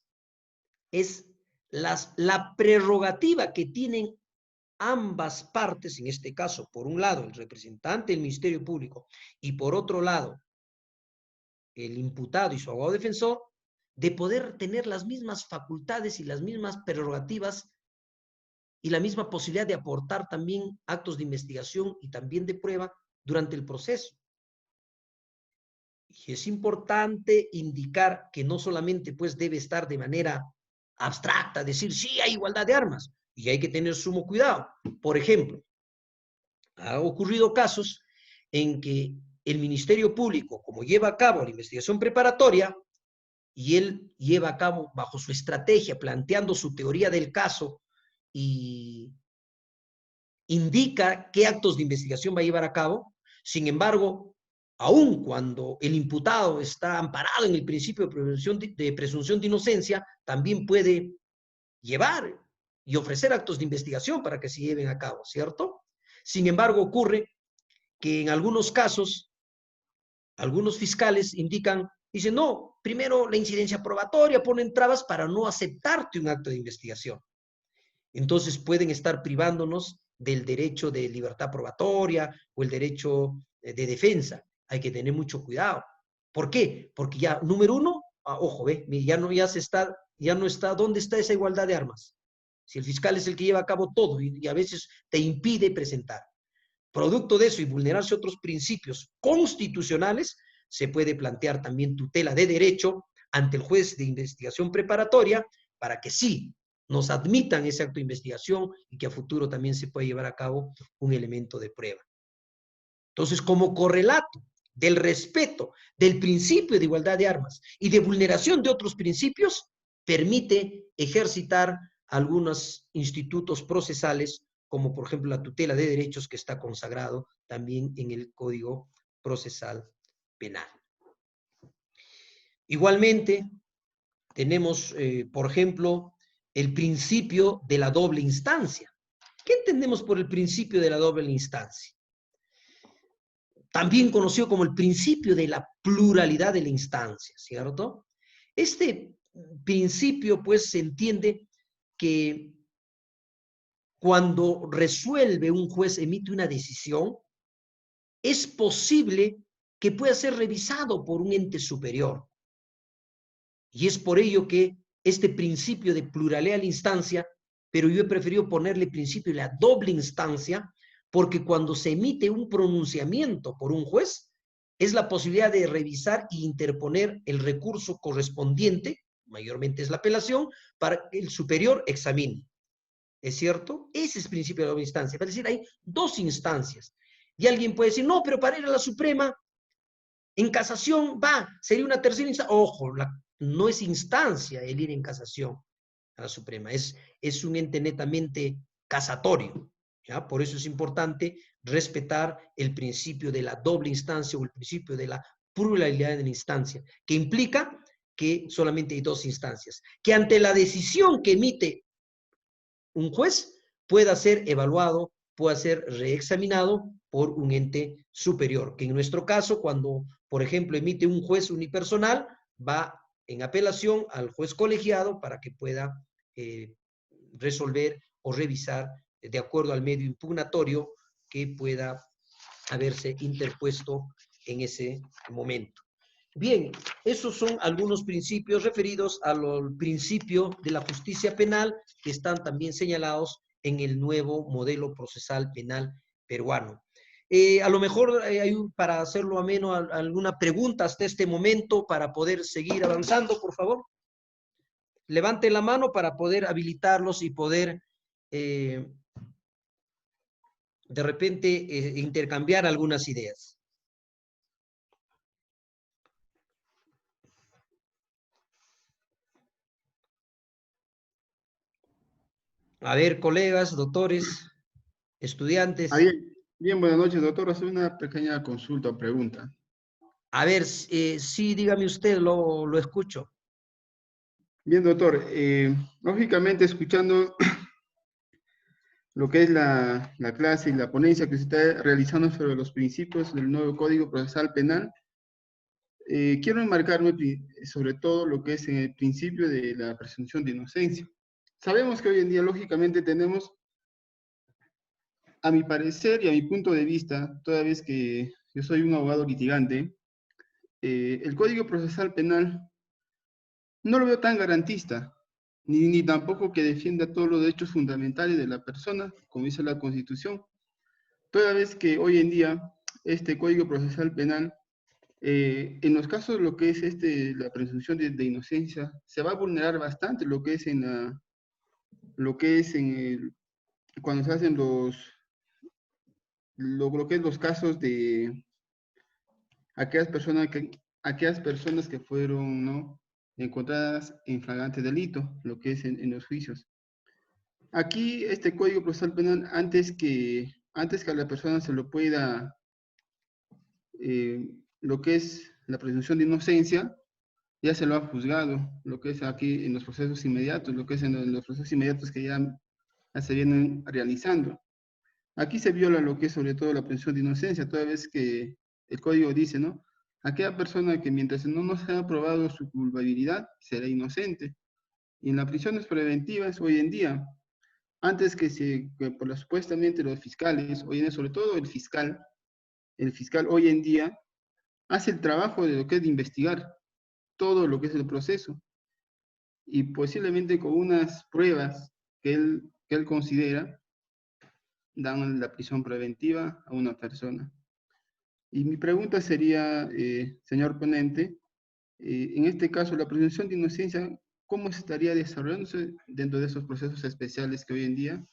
es la prerrogativa que tienen ambas partes, en este caso, por un lado, el representante del Ministerio Público y por otro lado, el imputado y su abogado defensor, de poder tener las mismas facultades y las mismas prerrogativas y la misma posibilidad de aportar también actos de investigación y también de prueba durante el proceso. Y es importante indicar que no solamente pues debe estar de manera abstracta, decir sí hay igualdad de armas, y hay que tener sumo cuidado. Por ejemplo, ha ocurrido casos en que el Ministerio Público, como lleva a cabo la investigación preparatoria, y él lleva a cabo bajo su estrategia, planteando su teoría del caso y indica qué actos de investigación va a llevar a cabo. Sin embargo, aun cuando el imputado está amparado en el principio de presunción de inocencia, también puede llevar y ofrecer actos de investigación para que se lleven a cabo, ¿cierto? Sin embargo, ocurre que en algunos casos, algunos fiscales indican, dicen, no, primero la incidencia probatoria, ponen trabas para no aceptarte un acto de investigación. Entonces pueden estar privándonos del derecho de libertad probatoria o el derecho de defensa. Hay que tener mucho cuidado. ¿Por qué? Porque ya, número uno, ojo, ya no está, ¿dónde está esa igualdad de armas? Si el fiscal es el que lleva a cabo todo y a veces te impide presentar. Producto de eso y vulnerarse otros principios constitucionales, se puede plantear también tutela de derecho ante el juez de investigación preparatoria para que sí nos admitan ese acto de investigación y que a futuro también se pueda llevar a cabo un elemento de prueba. Entonces, como correlato del respeto del principio de igualdad de armas y de vulneración de otros principios, permite ejercitar algunos institutos procesales, como por ejemplo la tutela de derechos que está consagrado también en el Código Procesal Penal. Igualmente, tenemos, por ejemplo, el principio de la doble instancia. ¿Qué entendemos por el principio de la doble instancia? También conocido como el principio de la pluralidad de la instancia, ¿cierto? Este principio, pues, se entiende que cuando resuelve un juez, emite una decisión, es posible que pueda ser revisado por un ente superior. Y es por ello que este principio de pluralidad de la instancia, pero yo he preferido ponerle principio de la doble instancia, porque cuando se emite un pronunciamiento por un juez, es la posibilidad de revisar e interponer el recurso correspondiente, mayormente es la apelación, para que el superior examine. ¿Es cierto? Ese es el principio de la doble instancia. Es decir, hay dos instancias. Y alguien puede decir, no, pero para ir a la Suprema, en casación sería una tercera instancia. Ojo, no es instancia el ir en casación a la Suprema, es un ente netamente casatorio. ¿Ya? Por eso es importante respetar el principio de la doble instancia o el principio de la pluralidad de la instancia, que implica que solamente hay dos instancias, que ante la decisión que emite un juez pueda ser evaluado, pueda ser reexaminado por un ente superior, que en nuestro caso, cuando, por ejemplo, emite un juez unipersonal, va en apelación al juez colegiado para que pueda resolver o revisar de acuerdo al medio impugnatorio que pueda haberse interpuesto en ese momento. Bien, esos son algunos principios referidos al principio de la justicia penal que están también señalados en el nuevo modelo procesal penal peruano. A lo mejor hay para hacerlo ameno alguna pregunta hasta este momento para poder seguir avanzando, por favor. Levante la mano para poder habilitarlos y poder de repente intercambiar algunas ideas. A ver, colegas, doctores, estudiantes. Bien, bien, buenas noches, doctor. Hacer una pequeña consulta o pregunta. A ver, sí, dígame usted, lo escucho. Bien, doctor. Lógicamente, escuchando lo que es la clase y la ponencia que se está realizando sobre los principios del nuevo Código Procesal Penal, quiero enmarcarme sobre todo lo que es el principio de la presunción de inocencia. Sabemos que hoy en día, lógicamente, tenemos a mi parecer y a mi punto de vista, toda vez que yo soy un abogado litigante, el Código Procesal Penal no lo veo tan garantista, ni tampoco que defienda todos los derechos fundamentales de la persona, como dice la Constitución. Toda vez que hoy en día este Código Procesal Penal, en los casos lo que es la presunción de inocencia, se va a vulnerar bastante lo que es cuando se hacen lo que es los casos de aquellas personas que fueron, ¿no?, encontradas en flagrante delito, lo que es en los juicios. Aquí este Código Procesal Penal, antes que a la persona se lo pueda, lo que es la presunción de inocencia, ya se lo ha juzgado, lo que es aquí en los procesos inmediatos, lo que es en los procesos inmediatos que ya se vienen realizando. Aquí se viola lo que es sobre todo la presunción de inocencia, toda vez que el código dice, ¿no?, aquella persona que mientras no se ha probado su culpabilidad, será inocente. Y en las prisiones preventivas, hoy en día, antes que supuestamente los fiscales, hoy en día, sobre todo el fiscal hoy en día hace el trabajo de lo que es de investigar todo lo que es el proceso. Y posiblemente con unas pruebas que él considera, dan la prisión preventiva a una persona. Y mi pregunta sería, señor ponente, en este caso, la presunción de inocencia, ¿cómo estaría desarrollándose dentro de esos procesos especiales que hoy en día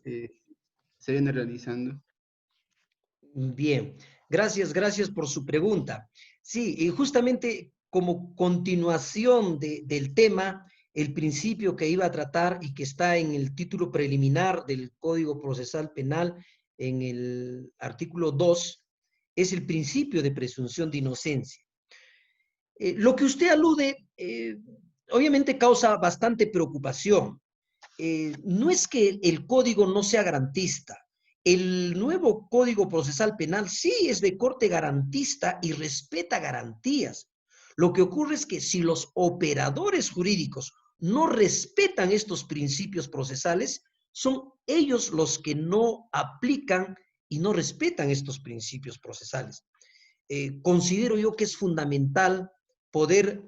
eh, se vienen realizando? Bien, gracias por su pregunta. Sí, y justamente como continuación del tema, el principio que iba a tratar y que está en el título preliminar del Código Procesal Penal, en el artículo 2, es el principio de presunción de inocencia. Lo que usted alude, obviamente causa bastante preocupación. No es que el código no sea garantista. El nuevo Código Procesal Penal sí es de corte garantista y respeta garantías. Lo que ocurre es que si los operadores jurídicos no respetan estos principios procesales, son ellos los que no aplican y no respetan estos principios procesales. Considero yo que es fundamental poder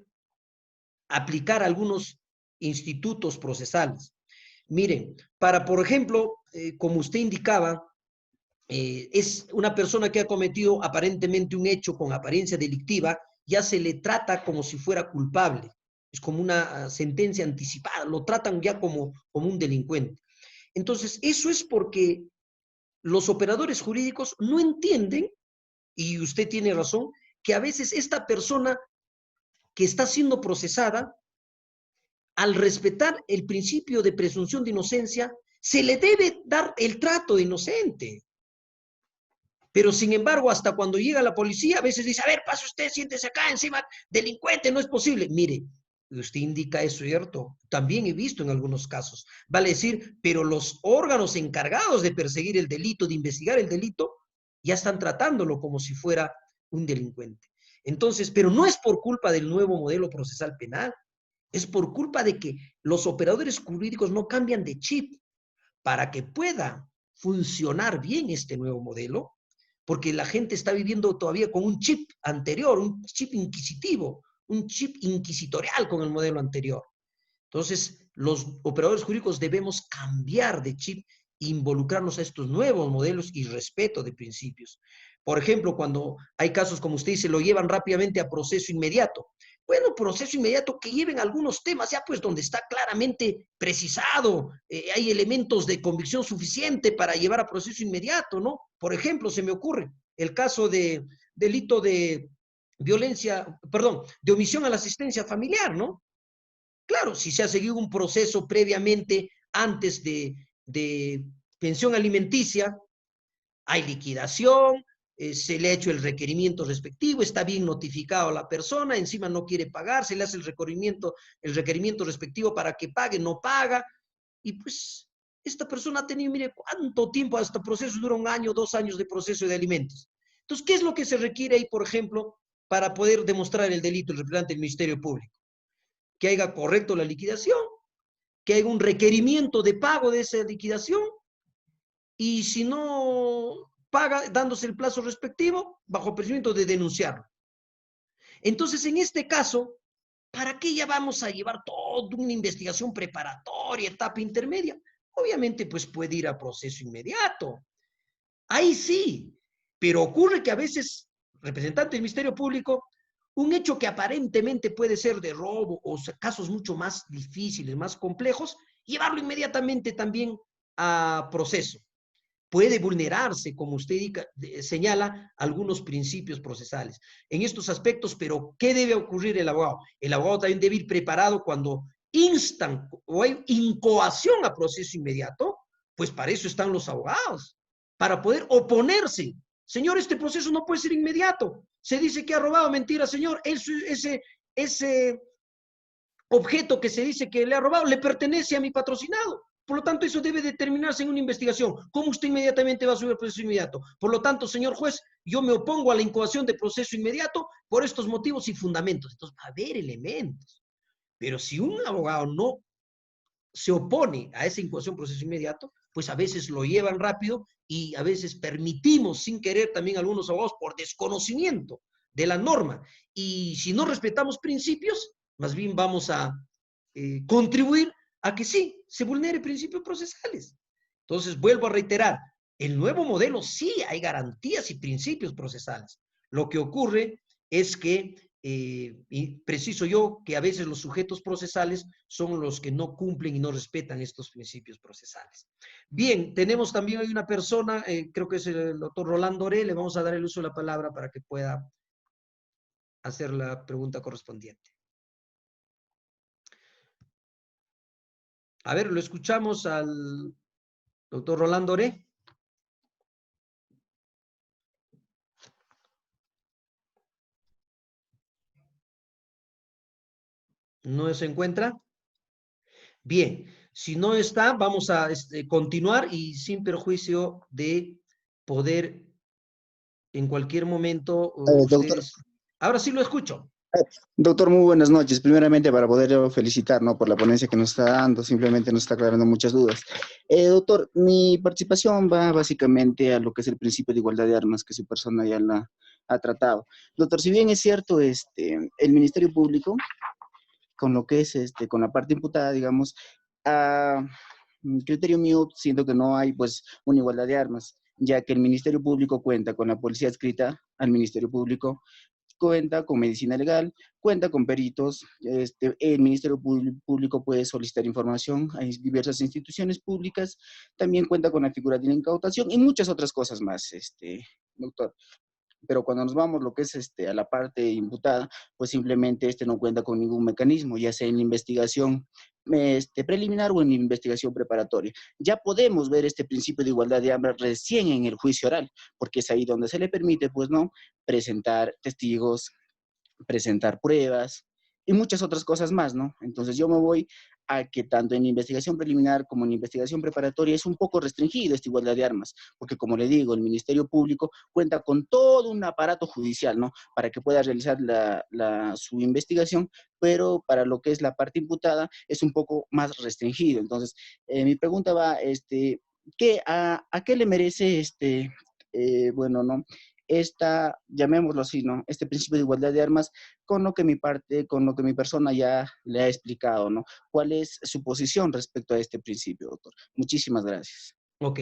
aplicar algunos institutos procesales. Miren, para, por ejemplo, como usted indicaba, es una persona que ha cometido aparentemente un hecho con apariencia delictiva, ya se le trata como si fuera culpable. Es como una sentencia anticipada, lo tratan ya como un delincuente. Entonces, eso es porque los operadores jurídicos no entienden, y usted tiene razón, que a veces esta persona que está siendo procesada, al respetar el principio de presunción de inocencia, se le debe dar el trato de inocente. Pero sin embargo, hasta cuando llega la policía, a veces dice, a ver, pase usted, siéntese acá encima, delincuente, no es posible. Mire, usted indica eso, ¿cierto? También he visto en algunos casos. Vale decir, pero los órganos encargados de perseguir el delito, de investigar el delito, ya están tratándolo como si fuera un delincuente. Entonces, pero no es por culpa del nuevo modelo procesal penal, es por culpa de que los operadores jurídicos no cambian de chip para que pueda funcionar bien este nuevo modelo, porque la gente está viviendo todavía con un chip anterior, un chip inquisitivo, un chip inquisitorial con el modelo anterior. Entonces, los operadores jurídicos debemos cambiar de chip, involucrarnos a estos nuevos modelos y respeto de principios. Por ejemplo, cuando hay casos, como usted dice, lo llevan rápidamente a proceso inmediato. Bueno, proceso inmediato que lleven algunos temas ya pues donde está claramente precisado, hay elementos de convicción suficiente para llevar a proceso inmediato, ¿no? Por ejemplo, se me ocurre el caso de delito de violencia, perdón, de omisión a la asistencia familiar, ¿no? Claro, si se ha seguido un proceso previamente antes de pensión alimenticia, hay liquidación, se le ha hecho el requerimiento respectivo, está bien notificado a la persona, encima no quiere pagar, se le hace el requerimiento respectivo para que pague, no paga, y pues esta persona ha tenido, mire, cuánto tiempo hasta proceso, dura 1 año, 2 años de proceso de alimentos. Entonces, ¿qué es lo que se requiere ahí, por ejemplo, para poder demostrar el delito, el representante del Ministerio Público? Que haya correcto la liquidación, que haya un requerimiento de pago de esa liquidación y si no paga dándose el plazo respectivo, bajo procedimiento de denunciarlo. Entonces, en este caso, ¿para qué ya vamos a llevar toda una investigación preparatoria, etapa intermedia? Obviamente, pues puede ir a proceso inmediato. Ahí sí, pero ocurre que a veces, representante del Ministerio Público, un hecho que aparentemente puede ser de robo o casos mucho más difíciles, más complejos, llevarlo inmediatamente también a proceso. Puede vulnerarse, como usted señala, algunos principios procesales en estos aspectos, pero ¿qué debe ocurrir el abogado? El abogado también debe ir preparado cuando instan o hay incoación a proceso inmediato, pues para eso están los abogados, para poder oponerse. Señor, este proceso no puede ser inmediato. Se dice que ha robado, mentira, señor. Ese objeto que se dice que le ha robado le pertenece a mi patrocinado. Por lo tanto, eso debe determinarse en una investigación. ¿Cómo usted inmediatamente va a subir el proceso inmediato? Por lo tanto, señor juez, yo me opongo a la incoación de proceso inmediato por estos motivos y fundamentos. Entonces, va a haber elementos. Pero si un abogado no se opone a esa incoación proceso inmediato, pues a veces lo llevan rápido y a veces permitimos sin querer también a algunos abogados por desconocimiento de la norma. Y si no respetamos principios, más bien vamos a contribuir a que sí, se vulnere principios procesales. Entonces, vuelvo a reiterar, el nuevo modelo sí hay garantías y principios procesales. Lo que ocurre es que y preciso yo que a veces los sujetos procesales son los que no cumplen y no respetan estos principios procesales. Bien, tenemos también hay una persona, creo que es el doctor Rolando Oré, le vamos a dar el uso de la palabra para que pueda hacer la pregunta correspondiente. A ver, lo escuchamos al doctor Rolando Oré. ¿No se encuentra? Bien, si no está, vamos a continuar y sin perjuicio de poder en cualquier momento Doctor, ustedes... Ahora sí lo escucho. doctor, muy buenas noches. Primeramente, para poder felicitar, ¿no?, por la ponencia que nos está dando, simplemente nos está aclarando muchas dudas. Doctor, mi participación va básicamente a lo que es el principio de igualdad de armas que su persona ya la ha tratado. Doctor, si bien es cierto, el Ministerio Público, con lo que es, con la parte imputada, digamos, a criterio mío, siento que no hay, pues, una igualdad de armas, ya que el Ministerio Público cuenta con la policía adscrita al Ministerio Público, cuenta con medicina legal, cuenta con peritos, el Ministerio Público puede solicitar información a diversas instituciones públicas, también cuenta con la figura de la incautación y muchas otras cosas más, doctor. Pero cuando nos vamos lo que es a la parte imputada, pues simplemente no cuenta con ningún mecanismo, ya sea en investigación preliminar o en investigación preparatoria. Ya podemos ver este principio de igualdad de armas recién en el juicio oral, porque es ahí donde se le permite, pues, ¿no?, presentar testigos, presentar pruebas y muchas otras cosas más, ¿no? Entonces yo me voy a que tanto en investigación preliminar como en investigación preparatoria es un poco restringido esta igualdad de armas, porque como le digo, el Ministerio Público cuenta con todo un aparato judicial, ¿no?, para que pueda realizar su investigación, pero para lo que es la parte imputada es un poco más restringido. Entonces, mi pregunta va, ¿a qué le merece bueno, ¿no?, llamémoslo así, ¿no?, este principio de igualdad de armas con lo que mi persona ya le ha explicado, ¿no? ¿Cuál es su posición respecto a este principio, doctor? Muchísimas gracias. Ok,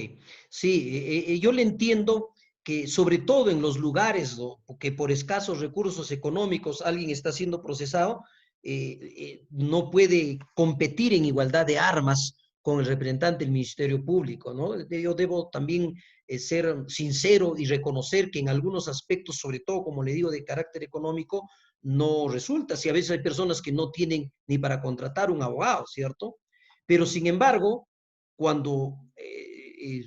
sí, yo le entiendo que sobre todo en los lugares que por escasos recursos económicos alguien está siendo procesado, no puede competir en igualdad de armas con el representante del Ministerio Público, ¿no? Yo debo también ser sincero y reconocer que en algunos aspectos, sobre todo, como le digo, de carácter económico, no resulta. Si a veces hay personas que no tienen ni para contratar un abogado, ¿cierto? Pero sin embargo, cuando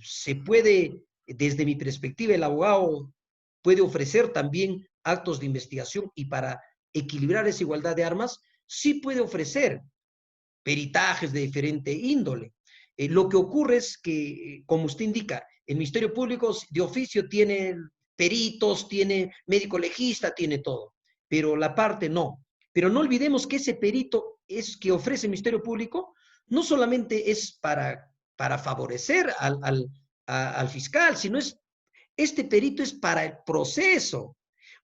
se puede, desde mi perspectiva, el abogado puede ofrecer también actos de investigación y para equilibrar esa igualdad de armas, sí puede ofrecer peritajes de diferente índole. Lo que ocurre es que, como usted indica, el Ministerio Público de oficio tiene peritos, tiene médico legista, tiene todo, pero la parte no. Pero no olvidemos que ese perito es que ofrece el Ministerio Público no solamente es para favorecer al fiscal, sino este perito es para el proceso.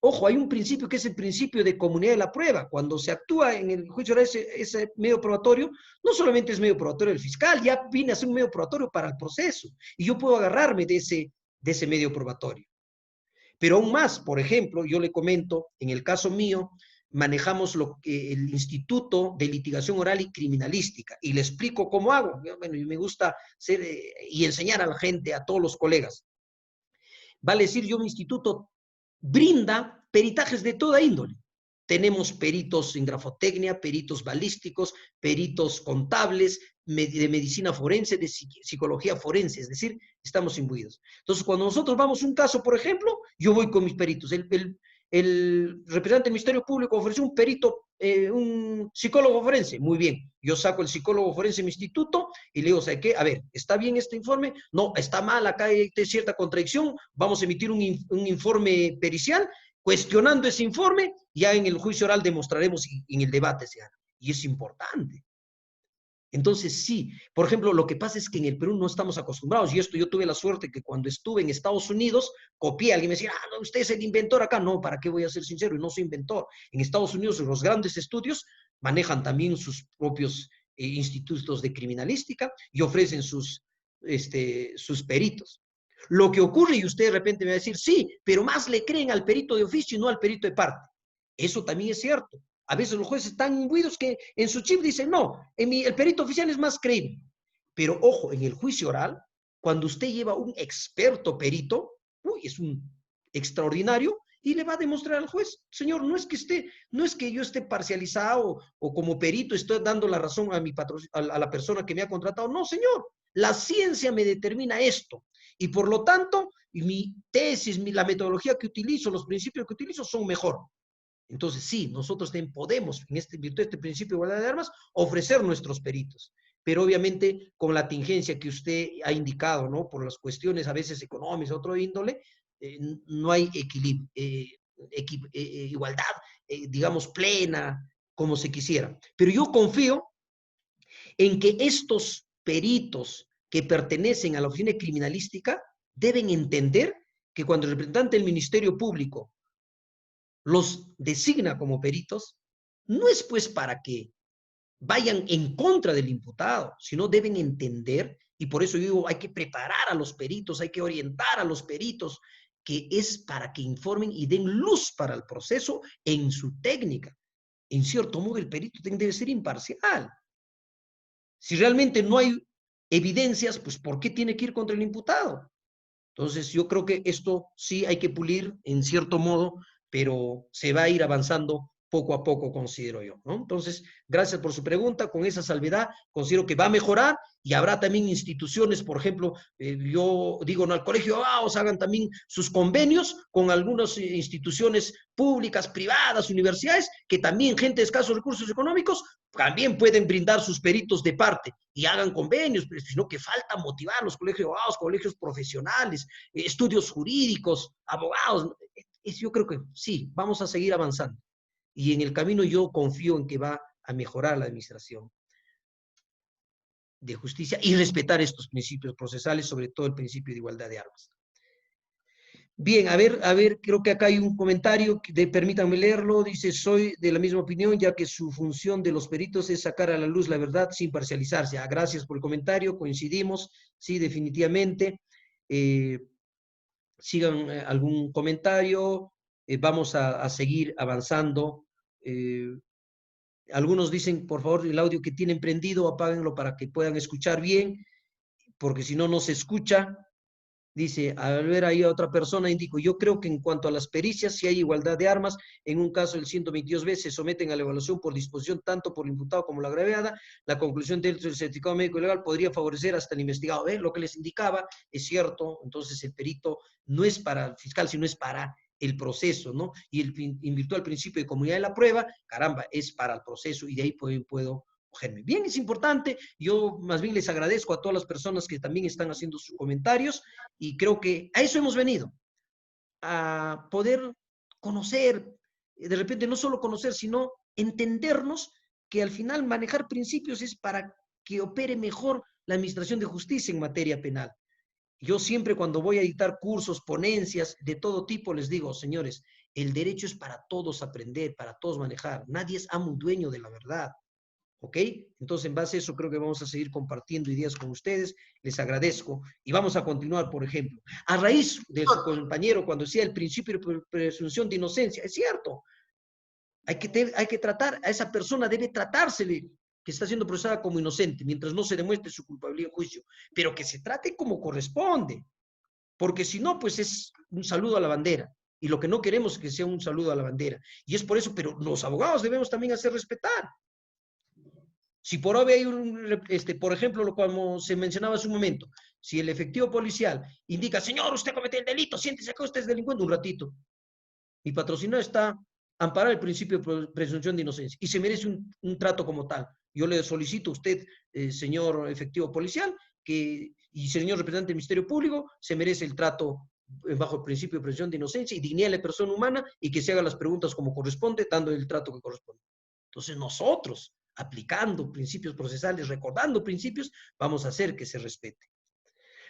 Ojo, hay un principio que es el principio de comunidad de la prueba. Cuando se actúa en el juicio oral ese medio probatorio, no solamente es medio probatorio del fiscal, ya viene a ser un medio probatorio para el proceso. Y yo puedo agarrarme de ese medio probatorio. Pero aún más, por ejemplo, yo le comento, en el caso mío, manejamos el Instituto de Litigación Oral y Criminalística, y le explico cómo hago. Bueno, me gusta y enseñar a la gente, a todos los colegas. Vale decir, mi instituto brinda peritajes de toda índole. Tenemos peritos en grafotecnia, peritos balísticos, peritos contables, de medicina forense, de psicología forense, es decir, estamos imbuidos. Entonces, cuando nosotros vamos a un caso, por ejemplo, yo voy con mis peritos. El representante del Ministerio Público ofreció un perito, un psicólogo forense. Muy bien, yo saco el psicólogo forense en mi instituto y le digo, ¿sabe qué? A ver, ¿está bien este informe? No, está mal, acá hay cierta contradicción, vamos a emitir un informe pericial, cuestionando ese informe, ya en el juicio oral demostraremos y en el debate se hará. Y es importante. Entonces, sí, por ejemplo, lo que pasa es que en el Perú no estamos acostumbrados, y esto yo tuve la suerte que cuando estuve en Estados Unidos, copié, alguien me decía, no, usted es el inventor acá. No, ¿para qué voy a ser sincero? No soy inventor. En Estados Unidos los grandes estudios manejan también sus propios institutos de criminalística y ofrecen sus peritos. Lo que ocurre, y usted de repente me va a decir, sí, pero más le creen al perito de oficio y no al perito de parte. Eso también es cierto. A veces los jueces están imbuidos que en su chip dicen, no, el perito oficial es más creíble. Pero ojo, en el juicio oral, cuando usted lleva un experto perito, es un extraordinario, y le va a demostrar al juez, señor, no es que yo esté parcializado o como perito estoy dando la razón a la persona que me ha contratado. No, señor, la ciencia me determina esto. Y por lo tanto, mi tesis, la metodología que utilizo, los principios que utilizo son mejor. Entonces, sí, nosotros podemos, en virtud de este principio de igualdad de armas, ofrecer nuestros peritos. Pero obviamente, con la tingencia que usted ha indicado, ¿no? Por las cuestiones a veces económicas, otro índole, no hay igualdad, digamos, plena, como se quisiera. Pero yo confío en que estos peritos que pertenecen a la oficina criminalística deben entender que cuando el representante del Ministerio Público los designa como peritos, no es pues para que vayan en contra del imputado, sino deben entender, y por eso yo digo, hay que preparar a los peritos, hay que orientar a los peritos, que es para que informen y den luz para el proceso en su técnica. En cierto modo, el perito debe ser imparcial. Si realmente no hay evidencias, pues ¿por qué tiene que ir contra el imputado? Entonces, yo creo que esto sí hay que pulir en cierto modo, pero se va a ir avanzando poco a poco, considero yo, ¿no? Entonces, gracias por su pregunta. Con esa salvedad, considero que va a mejorar y habrá también instituciones, por ejemplo, yo digo, no, al Colegio de Abogados hagan también sus convenios con algunas instituciones públicas, privadas, universidades, que también gente de escasos recursos económicos también pueden brindar sus peritos de parte y hagan convenios, sino que falta motivar los colegios de abogados, colegios profesionales, estudios jurídicos, abogados. Yo creo que sí, vamos a seguir avanzando. Y en el camino yo confío en que va a mejorar la administración de justicia y respetar estos principios procesales, sobre todo el principio de igualdad de armas. Bien, a ver, creo que acá hay un comentario, permítanme leerlo, dice, soy de la misma opinión, ya que su función de los peritos es sacar a la luz la verdad sin parcializarse. Gracias por el comentario, coincidimos, sí, definitivamente. Sigan algún comentario, vamos a seguir avanzando. Algunos dicen, por favor, el audio que tienen prendido, apáguenlo para que puedan escuchar bien, porque si no, no se escucha. Dice, al ver ahí a otra persona, indico, yo creo que en cuanto a las pericias, si hay igualdad de armas, en un caso el 122B se someten a la evaluación por disposición tanto por el imputado como la agraviada, la conclusión del certificado médico legal podría favorecer hasta el investigado. Lo que les indicaba es cierto, entonces el perito no es para el fiscal, sino es para el proceso, ¿no? Y en virtud del principio de comunidad de la prueba, caramba, es para el proceso y de ahí puedo cogerme. Bien, es importante, yo más bien les agradezco a todas las personas que también están haciendo sus comentarios y creo que a eso hemos venido, a poder conocer, de repente no solo conocer, sino entendernos que al final manejar principios es para que opere mejor la administración de justicia en materia penal. Yo siempre cuando voy a dictar cursos, ponencias de todo tipo, les digo, señores, el derecho es para todos aprender, para todos manejar. Nadie es amo y dueño de la verdad. ¿Ok? Entonces, en base a eso, creo que vamos a seguir compartiendo ideas con ustedes. Les agradezco. Y vamos a continuar, por ejemplo. A raíz de su compañero, cuando decía el principio de presunción de inocencia, es cierto. Hay que tratar, a esa persona debe tratársele que está siendo procesada como inocente, mientras no se demuestre su culpabilidad en juicio. Pero que se trate como corresponde. Porque si no, pues es un saludo a la bandera. Y lo que no queremos es que sea un saludo a la bandera. Y es por eso, pero los abogados debemos también hacer respetar. Si por obvio hay por ejemplo, como se mencionaba hace un momento, si el efectivo policial indica, señor, usted cometió el delito, siéntese acá, usted es delincuente un ratito. Mi patrocinador está amparar el principio de presunción de inocencia y se merece un trato como tal. Yo le solicito a usted, señor efectivo policial, y señor representante del Ministerio Público, se merece el trato bajo el principio de presunción de inocencia y dignidad de la persona humana y que se hagan las preguntas como corresponde, dando el trato que corresponde. Entonces nosotros, aplicando principios procesales, recordando principios, vamos a hacer que se respete.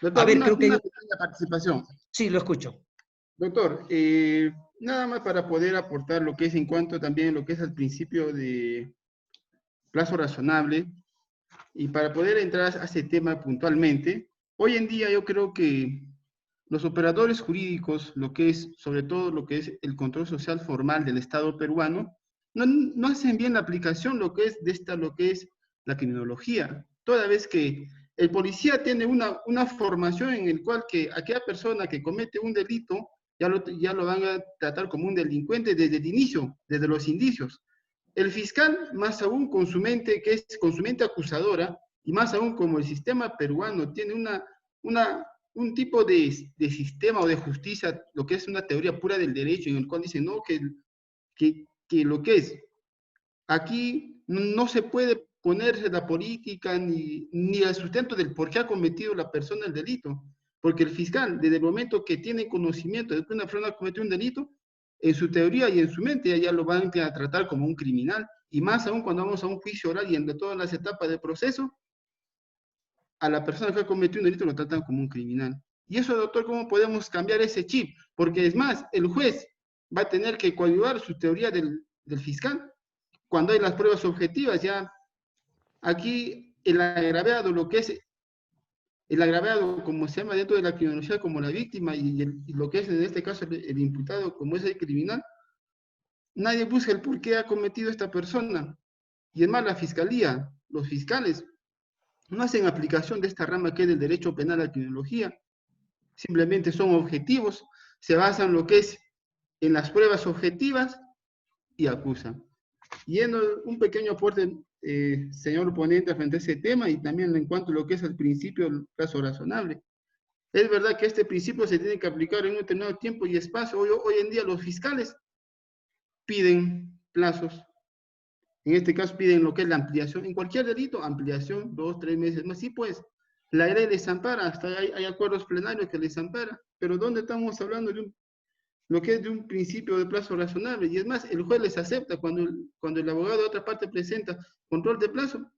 Doctor, A ver, creo que una pequeña participación. Sí, lo escucho. Doctor, nada más para poder aportar lo que es en cuanto también lo que es el principio de plazo razonable y para poder entrar a ese tema puntualmente, hoy en día yo creo que los operadores jurídicos, lo que es, sobre todo lo que es el control social formal del Estado peruano, no hacen bien la aplicación lo que es lo que es la criminología. Toda vez que el policía tiene una formación en el cual que aquella persona que comete un delito ya lo van a tratar como un delincuente desde el inicio, desde los indicios. El fiscal, más aún con su mente, que es con su mente acusadora, y más aún como el sistema peruano tiene un tipo de sistema o de justicia, lo que es una teoría pura del derecho, en el cual dice, no, que lo que es, aquí no se puede ponerse la política ni el sustento del por qué ha cometido la persona el delito, porque el fiscal, desde el momento que tiene conocimiento de que una persona cometió un delito, en su teoría y en su mente ya lo van a tratar como un criminal, y más aún cuando vamos a un juicio oral y en todas las etapas del proceso, a la persona que ha cometido un delito lo tratan como un criminal. Y eso, doctor, ¿cómo podemos cambiar ese chip? Porque es más, el juez va a tener que coadyuvar su teoría del fiscal. Cuando hay las pruebas objetivas, ya aquí el agraviado, lo que es el agraviado, como se llama dentro de la criminología, como la víctima, y lo que es en este caso el imputado, como es el criminal, nadie busca el por qué ha cometido esta persona. Y es más, la fiscalía, los fiscales, no hacen aplicación de esta rama que es del derecho penal a la criminología. Simplemente son objetivos, se basan en lo que es en las pruebas objetivas y acusan. Yendo un pequeño aporte, señor ponente, frente a ese tema y también en cuanto a lo que es el principio del plazo razonable. Es verdad que este principio se tiene que aplicar en un determinado tiempo y espacio. Hoy en día los fiscales piden plazos. En este caso piden lo que es la ampliación. En cualquier delito, ampliación, 2, 3 meses más. Sí, pues, la ley les ampara, hasta hay acuerdos plenarios que les ampara. Pero ¿dónde estamos hablando de lo que es de un principio de plazo razonable? Y es más, el juez les acepta cuando el abogado de otra parte presenta control de plazo.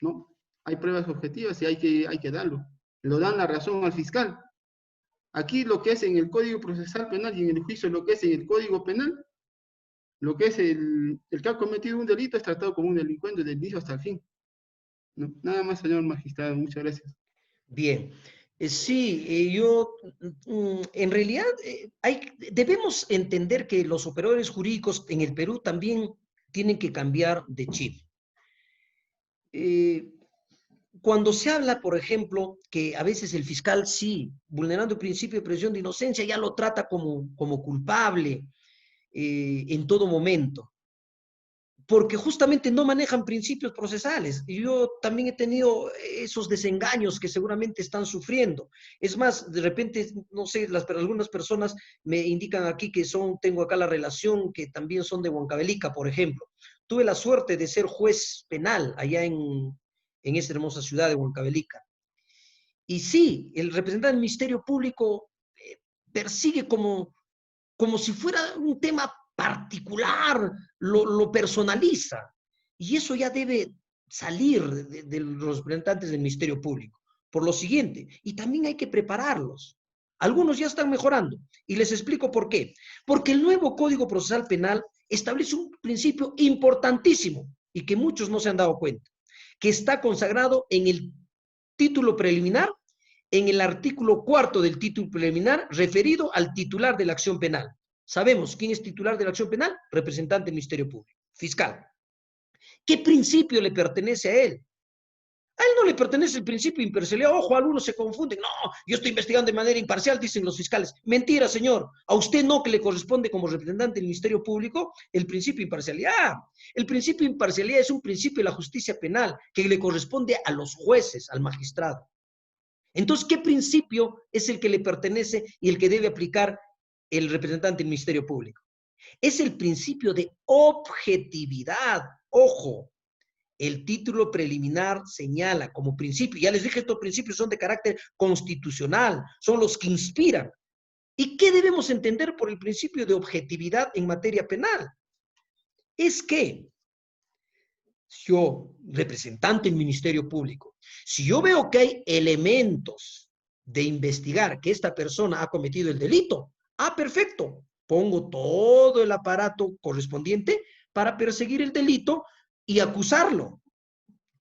No, hay pruebas objetivas y hay que darlo. Lo dan la razón al fiscal. Aquí lo que es en el Código Procesal Penal y en el juicio lo que es en el Código Penal, lo que es el que ha cometido un delito es tratado como un delincuente desde el inicio hasta el fin. ¿No? Nada más, señor magistrado. Muchas gracias. Bien. Sí, en realidad, debemos entender que los operadores jurídicos en el Perú también tienen que cambiar de chip. Cuando se habla, por ejemplo, que a veces el fiscal sí, vulnerando el principio de presunción de inocencia, ya lo trata como culpable en todo momento, porque justamente no manejan principios procesales. Y yo también he tenido esos desengaños que seguramente están sufriendo. Es más, de repente, no sé, algunas personas me indican aquí que tengo acá la relación, que también son de Huancavelica, por ejemplo. Tuve la suerte de ser juez penal allá en esta hermosa ciudad de Huancavelica. Y sí, el representante del Ministerio Público persigue como si fuera un tema particular, lo personaliza. Y eso ya debe salir de los representantes del Ministerio Público. por lo siguiente, y también hay que prepararlos. Algunos ya están mejorando, y les explico por qué. Porque el nuevo Código Procesal Penal establece un principio importantísimo, y que muchos no se han dado cuenta, que está consagrado en el título preliminar, en el artículo 4 del título preliminar, referido al titular de la acción penal. ¿Sabemos quién es titular de la acción penal? Representante del Ministerio Público, fiscal. ¿Qué principio le pertenece a él? A él no le pertenece el principio de imparcialidad. Ojo, algunos se confunden. No, yo estoy investigando de manera imparcial, dicen los fiscales. Mentira, señor. A usted no, que le corresponde como representante del Ministerio Público el principio de imparcialidad. El principio de imparcialidad es un principio de la justicia penal que le corresponde a los jueces, al magistrado. Entonces, ¿qué principio es el que le pertenece y el que debe aplicar el representante del Ministerio Público? Es el principio de objetividad. Ojo, el título preliminar señala como principio, ya les dije, estos principios son de carácter constitucional, son los que inspiran. ¿Y qué debemos entender por el principio de objetividad en materia penal? Es que yo, representante del Ministerio Público, si yo veo que hay elementos de investigar que esta persona ha cometido el delito, perfecto, pongo todo el aparato correspondiente para perseguir el delito y acusarlo.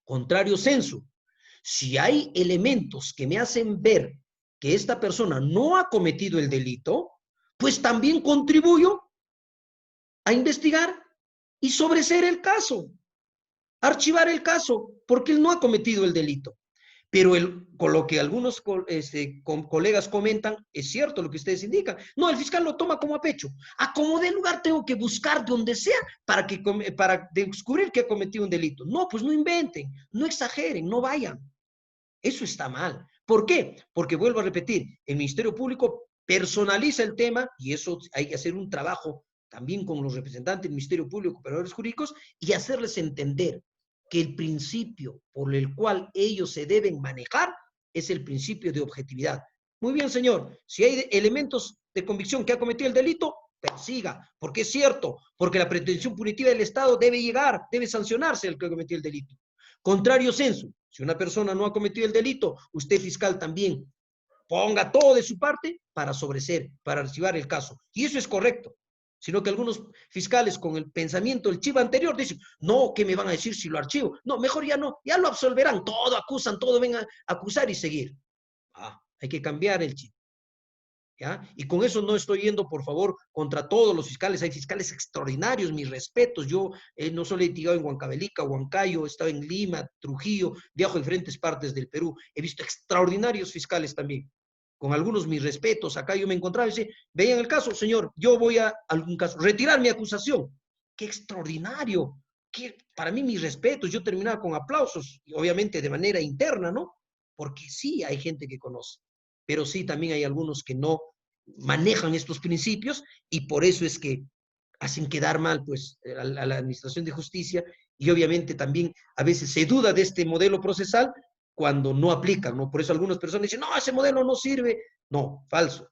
Contrario sensu, si hay elementos que me hacen ver que esta persona no ha cometido el delito, pues también contribuyo a investigar y sobreseer el caso, archivar el caso, porque él no ha cometido el delito. Pero con lo que algunos colegas comentan, es cierto lo que ustedes indican. No, el fiscal lo toma como a pecho. A como de lugar tengo que buscar donde sea para descubrir que ha cometido un delito. No, pues no inventen, no exageren, no vayan. Eso está mal. ¿Por qué? Porque vuelvo a repetir, el Ministerio Público personaliza el tema y eso hay que hacer un trabajo también con los representantes del Ministerio Público, operadores jurídicos, y hacerles entender que el principio por el cual ellos se deben manejar es el principio de objetividad. Muy bien, señor, si hay elementos de convicción que ha cometido el delito, persiga, porque es cierto, porque la pretensión punitiva del Estado debe llegar, debe sancionarse el que ha cometido el delito. Contrario sensu, si una persona no ha cometido el delito, usted fiscal también ponga todo de su parte para sobreseer, para archivar el caso. Y eso es correcto. Sino que algunos fiscales con el pensamiento, el chip anterior, dicen, no, ¿qué me van a decir si lo archivo? No, mejor ya no, ya lo absolverán, todo acusan, todo vengan a acusar y seguir. Hay que cambiar el chip. ¿Ya? Y con eso no estoy yendo, por favor, contra todos los fiscales. Hay fiscales extraordinarios, mis respetos. Yo no solo he litigado en Huancavelica, Huancayo, he estado en Lima, Trujillo, viajo en diferentes partes del Perú. He visto extraordinarios fiscales también. Con algunos mis respetos. Acá yo me encontraba y decía, veían el caso, señor, yo voy a algún caso, retirar mi acusación. ¡Qué extraordinario! Para mí mis respetos, yo terminaba con aplausos, y obviamente de manera interna, ¿no? Porque sí hay gente que conoce, pero sí también hay algunos que no manejan estos principios y por eso es que hacen quedar mal pues a la administración de justicia y obviamente también a veces se duda de este modelo procesal cuando no aplican, ¿no? Por eso algunas personas dicen, no, ese modelo no sirve. No, falso.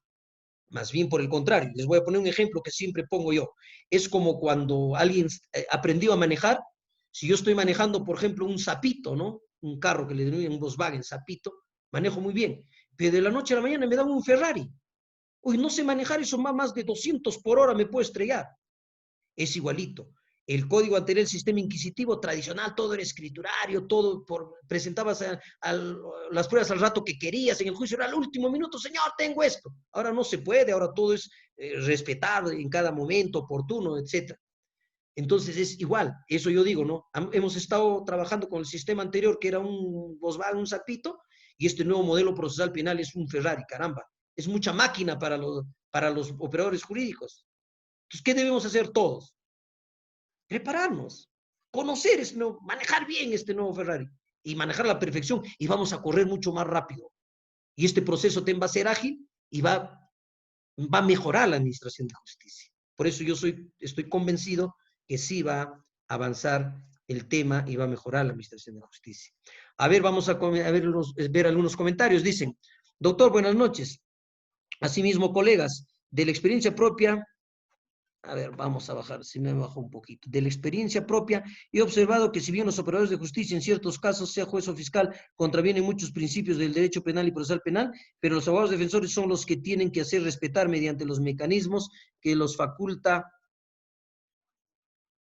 Más bien por el contrario. Les voy a poner un ejemplo que siempre pongo yo. Es como cuando alguien aprendió a manejar. Si yo estoy manejando, por ejemplo, un Zapito, ¿no? Un carro que le denominan un Volkswagen Zapito, manejo muy bien. Pero de la noche a la mañana me dan un Ferrari. Uy, no sé manejar eso, más de 200 por hora me puedo estrellar. Es igualito. El código anterior, el sistema inquisitivo tradicional, todo era escriturario, todo presentabas las pruebas al rato que querías, en el juicio era al último minuto, señor, tengo esto. Ahora no se puede, ahora todo es respetar en cada momento, oportuno, etc. Entonces es igual, eso yo digo, ¿no? Hemos estado trabajando con el sistema anterior, que era un Volkswagen, un Zapito, y este nuevo modelo procesal penal es un Ferrari, caramba. Es mucha máquina para los operadores jurídicos. Entonces, ¿qué debemos hacer todos? Prepararnos, conocer, manejar bien este nuevo Ferrari y manejar a la perfección y vamos a correr mucho más rápido. Y este proceso va a ser ágil y va a mejorar la administración de justicia. Por eso yo estoy convencido que sí va a avanzar el tema y va a mejorar la administración de justicia. A ver, vamos a ver algunos comentarios. Dicen, doctor, buenas noches. Asimismo, colegas, de la experiencia propia, A ver, vamos a bajar, si me bajo un poquito. De la experiencia propia, he observado que si bien los operadores de justicia en ciertos casos, sea juez o fiscal, contravienen muchos principios del derecho penal y procesal penal, pero los abogados defensores son los que tienen que hacer respetar mediante los mecanismos que los faculta.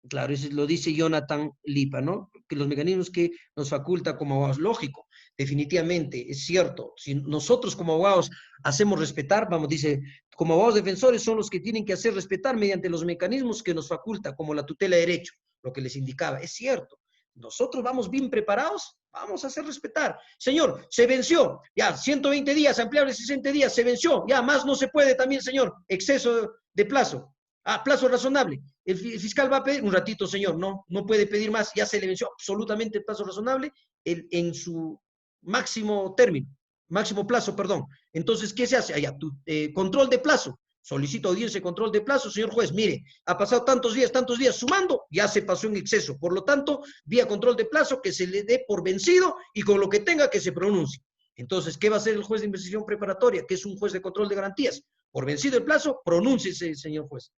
Claro, eso lo dice Jonathan Lipa, ¿no? Que los mecanismos que nos faculta como abogados, lógico, definitivamente, es cierto. Si nosotros como abogados hacemos respetar, vamos, dice, como abogados defensores son los que tienen que hacer respetar mediante los mecanismos que nos faculta, como la tutela de derecho, lo que les indicaba, es cierto. Nosotros vamos bien preparados, vamos a hacer respetar. Señor, se venció, ya, 120 días, ampliable 60 días, se venció, ya, más no se puede también, señor, exceso de plazo. Ah, plazo razonable. El fiscal va a pedir un ratito, señor, no puede pedir más, ya se le venció absolutamente el plazo razonable en su máximo término, máximo plazo, perdón. Entonces, ¿qué se hace? Allá, control de plazo. Solicito audiencia de control de plazo, señor juez, mire, ha pasado tantos días, sumando, ya se pasó en exceso. Por lo tanto, vía control de plazo, que se le dé por vencido y con lo que tenga que se pronuncie. Entonces, ¿qué va a hacer el juez de investigación preparatoria, que es un juez de control de garantías? Por vencido el plazo, pronúnciese, señor juez.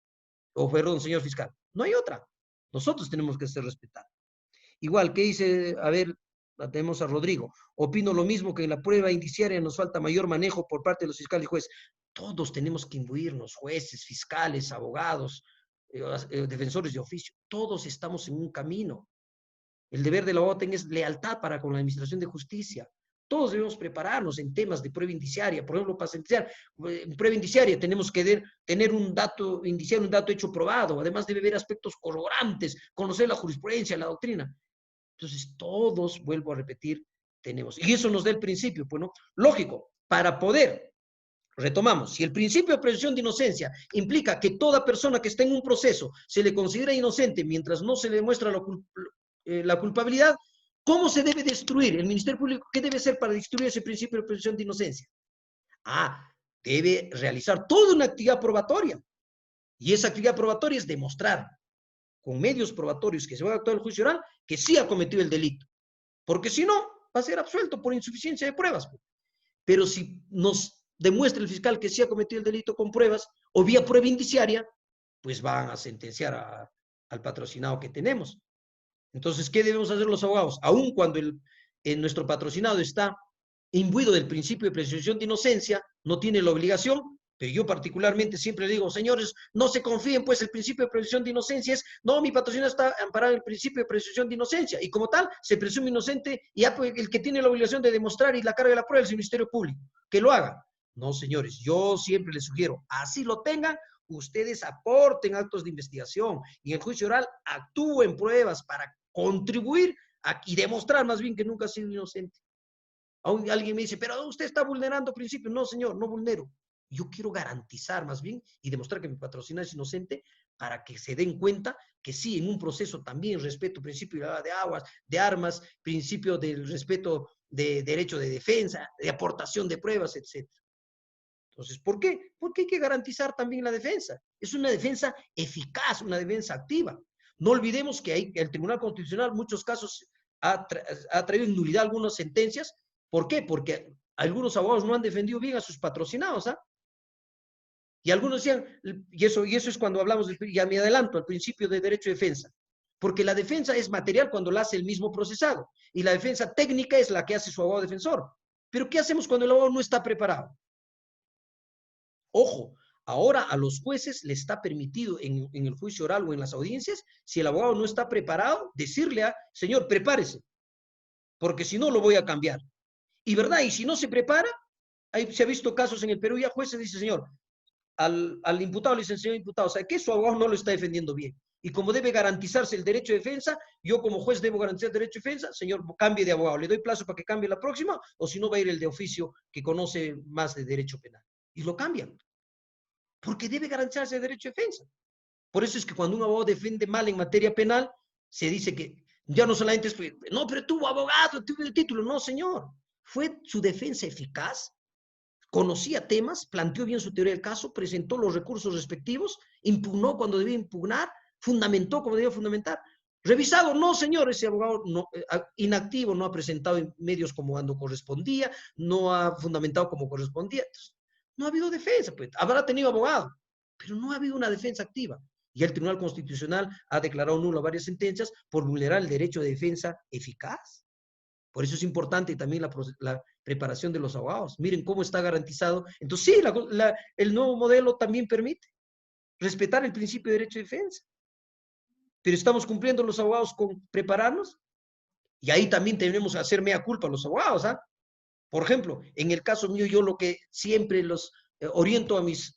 O perdón, señor fiscal. No hay otra. Nosotros tenemos que hacer respetar. Igual, ¿qué dice? A ver, tenemos a Rodrigo. Opino lo mismo que en la prueba indiciaria nos falta mayor manejo por parte de los fiscales y jueces. Todos tenemos que imbuirnos, jueces, fiscales, abogados, defensores de oficio. Todos estamos en un camino. El deber del abogado es lealtad para con la administración de justicia. Todos debemos prepararnos en temas de prueba indiciaria. Por ejemplo, para sentenciar, en prueba indiciaria tenemos que tener un dato indiciario, un dato hecho probado. Además debe haber aspectos corroborantes, conocer la jurisprudencia, la doctrina. Entonces, todos, vuelvo a repetir, tenemos. Y eso nos da el principio, pues, ¿no? Lógico, para poder, retomamos, si el principio de presunción de inocencia implica que toda persona que está en un proceso se le considera inocente mientras no se le demuestra la culpabilidad, ¿cómo se debe destruir? El Ministerio Público, ¿qué debe hacer para destruir ese principio de presunción de inocencia? Debe realizar toda una actividad probatoria. Y esa actividad probatoria es demostrar, con medios probatorios que se va a actuar el juicio oral, que sí ha cometido el delito. Porque si no, va a ser absuelto por insuficiencia de pruebas. Pero si nos demuestra el fiscal que sí ha cometido el delito con pruebas, o vía prueba indiciaria, pues van a sentenciar al patrocinado que tenemos. Entonces, ¿qué debemos hacer los abogados? Aun cuando nuestro patrocinado está imbuido del principio de presunción de inocencia, no tiene la obligación, pero yo particularmente siempre digo, señores, no se confíen, pues el principio de presunción de inocencia es, no, mi patrocinado está amparado en el principio de presunción de inocencia, y como tal, se presume inocente, y ya, pues, el que tiene la obligación de demostrar y la carga de la prueba es el Ministerio Público, que lo haga. No, señores, yo siempre les sugiero, así lo tengan, ustedes aporten actos de investigación, y en el juicio oral actúen pruebas para contribuir y demostrar más bien que nunca ha sido inocente. Alguien me dice, pero usted está vulnerando principios. No, señor, no vulnero. Yo quiero garantizar más bien y demostrar que mi patrocinado es inocente para que se den cuenta que sí, en un proceso también respeto principio de aguas, de armas, principio del respeto de derecho de defensa, de aportación de pruebas, etc. Entonces, ¿por qué? Porque hay que garantizar también la defensa. Es una defensa eficaz, una defensa activa. No olvidemos que el Tribunal Constitucional en muchos casos ha traído en nulidad algunas sentencias. ¿Por qué? Porque algunos abogados no han defendido bien a sus patrocinados, ¿ah? Y algunos decían, y eso es cuando hablamos, ya me adelanto, al principio de derecho de defensa, porque la defensa es material cuando la hace el mismo procesado, y la defensa técnica es la que hace su abogado defensor. Pero ¿qué hacemos cuando el abogado no está preparado? Ojo, ahora a los jueces les está permitido en el juicio oral o en las audiencias, si el abogado no está preparado, decirle señor, prepárese, porque si no lo voy a cambiar. Y verdad, y si no se prepara, se ha visto casos en el Perú, ya jueces dice, señor, al imputado le dice, señor imputado, ¿sabe qué? Su abogado no lo está defendiendo bien. Y como debe garantizarse el derecho de defensa, yo como juez debo garantizar el derecho de defensa, señor, cambie de abogado. Le doy plazo para que cambie la próxima, o si no va a ir el de oficio que conoce más de derecho penal. Y lo cambian. Porque debe garantizarse el derecho de defensa. Por eso es que cuando un abogado defiende mal en materia penal, se dice que ya no solamente es, no, pero tuvo abogado, tuvo el título. No, señor. Fue su defensa eficaz, conocía temas, planteó bien su teoría del caso, presentó los recursos respectivos, impugnó cuando debía impugnar, fundamentó como debía fundamentar. Revisado, no, señor, ese abogado no, inactivo, no ha presentado en medios como cuando correspondía, no ha fundamentado como correspondía. Entonces, no ha habido defensa, pues habrá tenido abogado, pero no ha habido una defensa activa. Y el Tribunal Constitucional ha declarado nula varias sentencias por vulnerar el derecho de defensa eficaz. Por eso es importante también la preparación de los abogados. Miren cómo está garantizado. Entonces, sí, el nuevo modelo también permite respetar el principio de derecho de defensa. Pero estamos cumpliendo los abogados con prepararnos. Y ahí también tenemos que hacer mea culpa a los abogados. ¿Ah? Por ejemplo, en el caso mío, yo lo que siempre los oriento a mis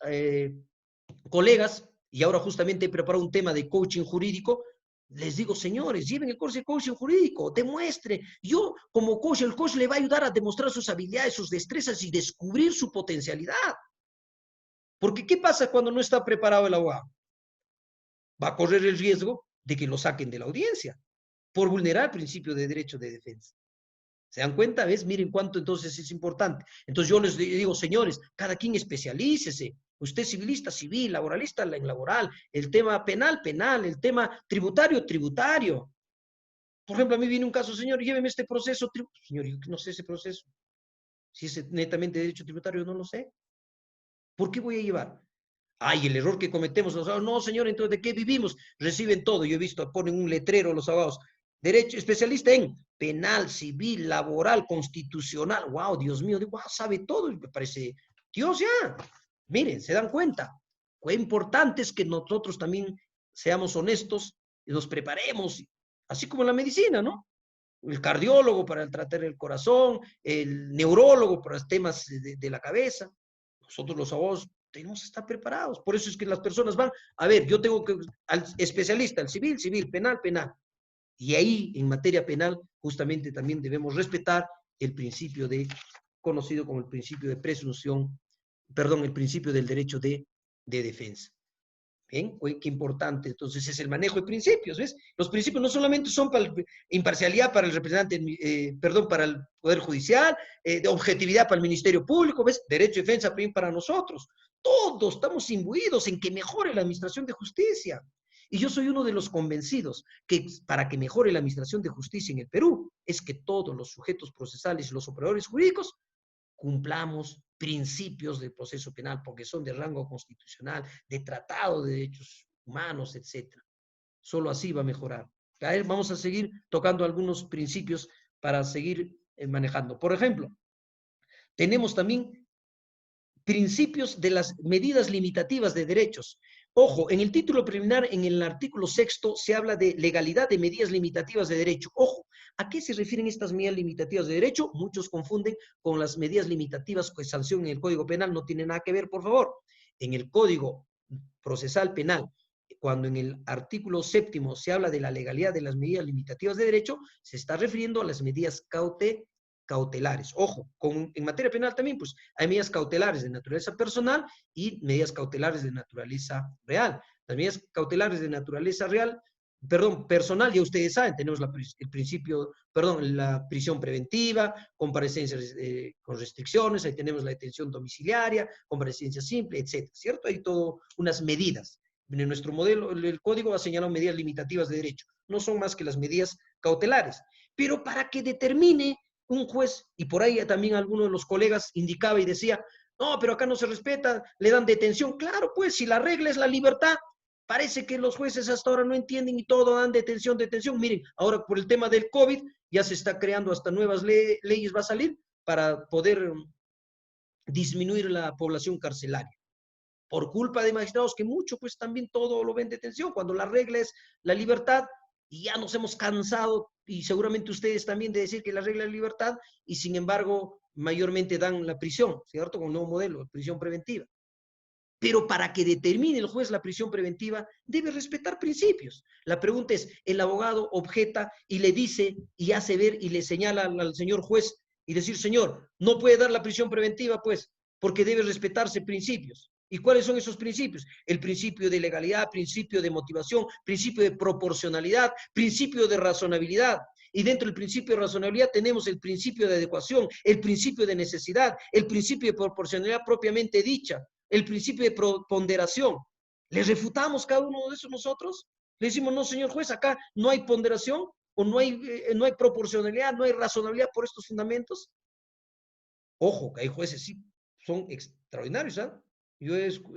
colegas, y ahora justamente he preparado un tema de coaching jurídico, les digo, señores, lleven el curso de coaching jurídico, demuestre. Yo, como coach, el coach le va a ayudar a demostrar sus habilidades, sus destrezas y descubrir su potencialidad. Porque, ¿qué pasa cuando no está preparado el abogado? Va a correr el riesgo de que lo saquen de la audiencia por vulnerar el principio de derecho de defensa. ¿Se dan cuenta? ¿Ves? Miren cuánto entonces es importante. Entonces yo les digo, señores, cada quien especialícese. Usted civilista, civil, laboralista, en laboral. El tema penal, penal. El tema tributario, tributario. Por ejemplo, a mí viene un caso, señor, lléveme este proceso. Señor, yo no sé ese proceso. Si es netamente derecho tributario, no lo sé. ¿Por qué voy a llevar? Ay, el error que cometemos los abogados. No, señor, entonces, ¿de qué vivimos? Reciben todo. Yo he visto, ponen un letrero los abogados. Derecho, especialista en penal, civil, laboral, constitucional. Wow, Dios mío, wow, sabe todo. Me parece, Dios ya. Miren, se dan cuenta. Lo importante es que nosotros también seamos honestos y nos preparemos, así como en la medicina, ¿no? El cardiólogo para tratar el corazón, el neurólogo para los temas de la cabeza. Nosotros los abogados tenemos que estar preparados. Por eso es que las personas van, a ver, yo tengo que, al especialista, el civil, civil, penal, penal. Y ahí, en materia penal, justamente también debemos respetar el principio conocido como el principio de presunción, perdón, el principio del derecho de defensa. ¿Bien? Qué importante. Entonces, es el manejo de principios, ¿ves? Los principios no solamente son para imparcialidad para el representante, perdón, para el Poder Judicial, de objetividad para el Ministerio Público, ¿ves? Derecho de defensa también para nosotros. Todos estamos imbuidos en que mejore la administración de justicia. Y yo soy uno de los convencidos que para que mejore la administración de justicia en el Perú es que todos los sujetos procesales y los operadores jurídicos cumplamos principios del proceso penal, porque son de rango constitucional, de tratado de derechos humanos, etc. Solo así va a mejorar. A ver, vamos a seguir tocando algunos principios para seguir manejando. Por ejemplo, tenemos también principios de las medidas limitativas de derechos. Ojo, en el título preliminar, en el artículo 6, se habla de legalidad de medidas limitativas de derecho. Ojo, ¿a qué se refieren estas medidas limitativas de derecho? Muchos confunden con las medidas limitativas que sancionan en el Código Penal. No tiene nada que ver, por favor. En el Código Procesal Penal, cuando en el artículo 7 se habla de la legalidad de las medidas limitativas de derecho, se está refiriendo a las medidas cautelares. Ojo, en materia penal también, pues hay medidas cautelares de naturaleza personal y medidas cautelares de naturaleza real. Las medidas cautelares de naturaleza real, perdón, personal, ya ustedes saben, tenemos el principio, perdón, la prisión preventiva, comparecencias con restricciones, ahí tenemos la detención domiciliaria, comparecencia simple, etcétera, ¿cierto? Hay todo unas medidas. En nuestro modelo, el código ha señalado medidas limitativas de derecho. No son más que las medidas cautelares. Pero para que determine un juez, y por ahí también alguno de los colegas indicaba y decía, no, pero acá no se respeta, le dan detención. Claro, pues, si la regla es la libertad, parece que los jueces hasta ahora no entienden y todo dan detención, detención. Miren, ahora por el tema del COVID ya se está creando hasta nuevas leyes, va a salir para poder disminuir la población carcelaria. Por culpa de magistrados que mucho, pues también todo lo ven detención, cuando la regla es la libertad, y ya nos hemos cansado, y seguramente ustedes también, de decir que la regla es la libertad, y sin embargo, mayormente dan la prisión, ¿cierto? Con un nuevo modelo, prisión preventiva. Pero para que determine el juez la prisión preventiva, debe respetar principios. La pregunta es, el abogado objeta y le dice, y hace ver, y le señala al señor juez, y decir, señor, no puede dar la prisión preventiva, pues, porque debe respetarse principios. ¿Y cuáles son esos principios? El principio de legalidad, principio de motivación, principio de proporcionalidad, principio de razonabilidad. Y dentro del principio de razonabilidad tenemos el principio de adecuación, el principio de necesidad, el principio de proporcionalidad propiamente dicha, el principio de ponderación. ¿Le refutamos cada uno de esos nosotros? Le decimos, no, señor juez, acá no hay ponderación, o no hay proporcionalidad, no hay razonabilidad por estos fundamentos. Ojo, que hay jueces, sí, son extraordinarios, ¿ah? Yo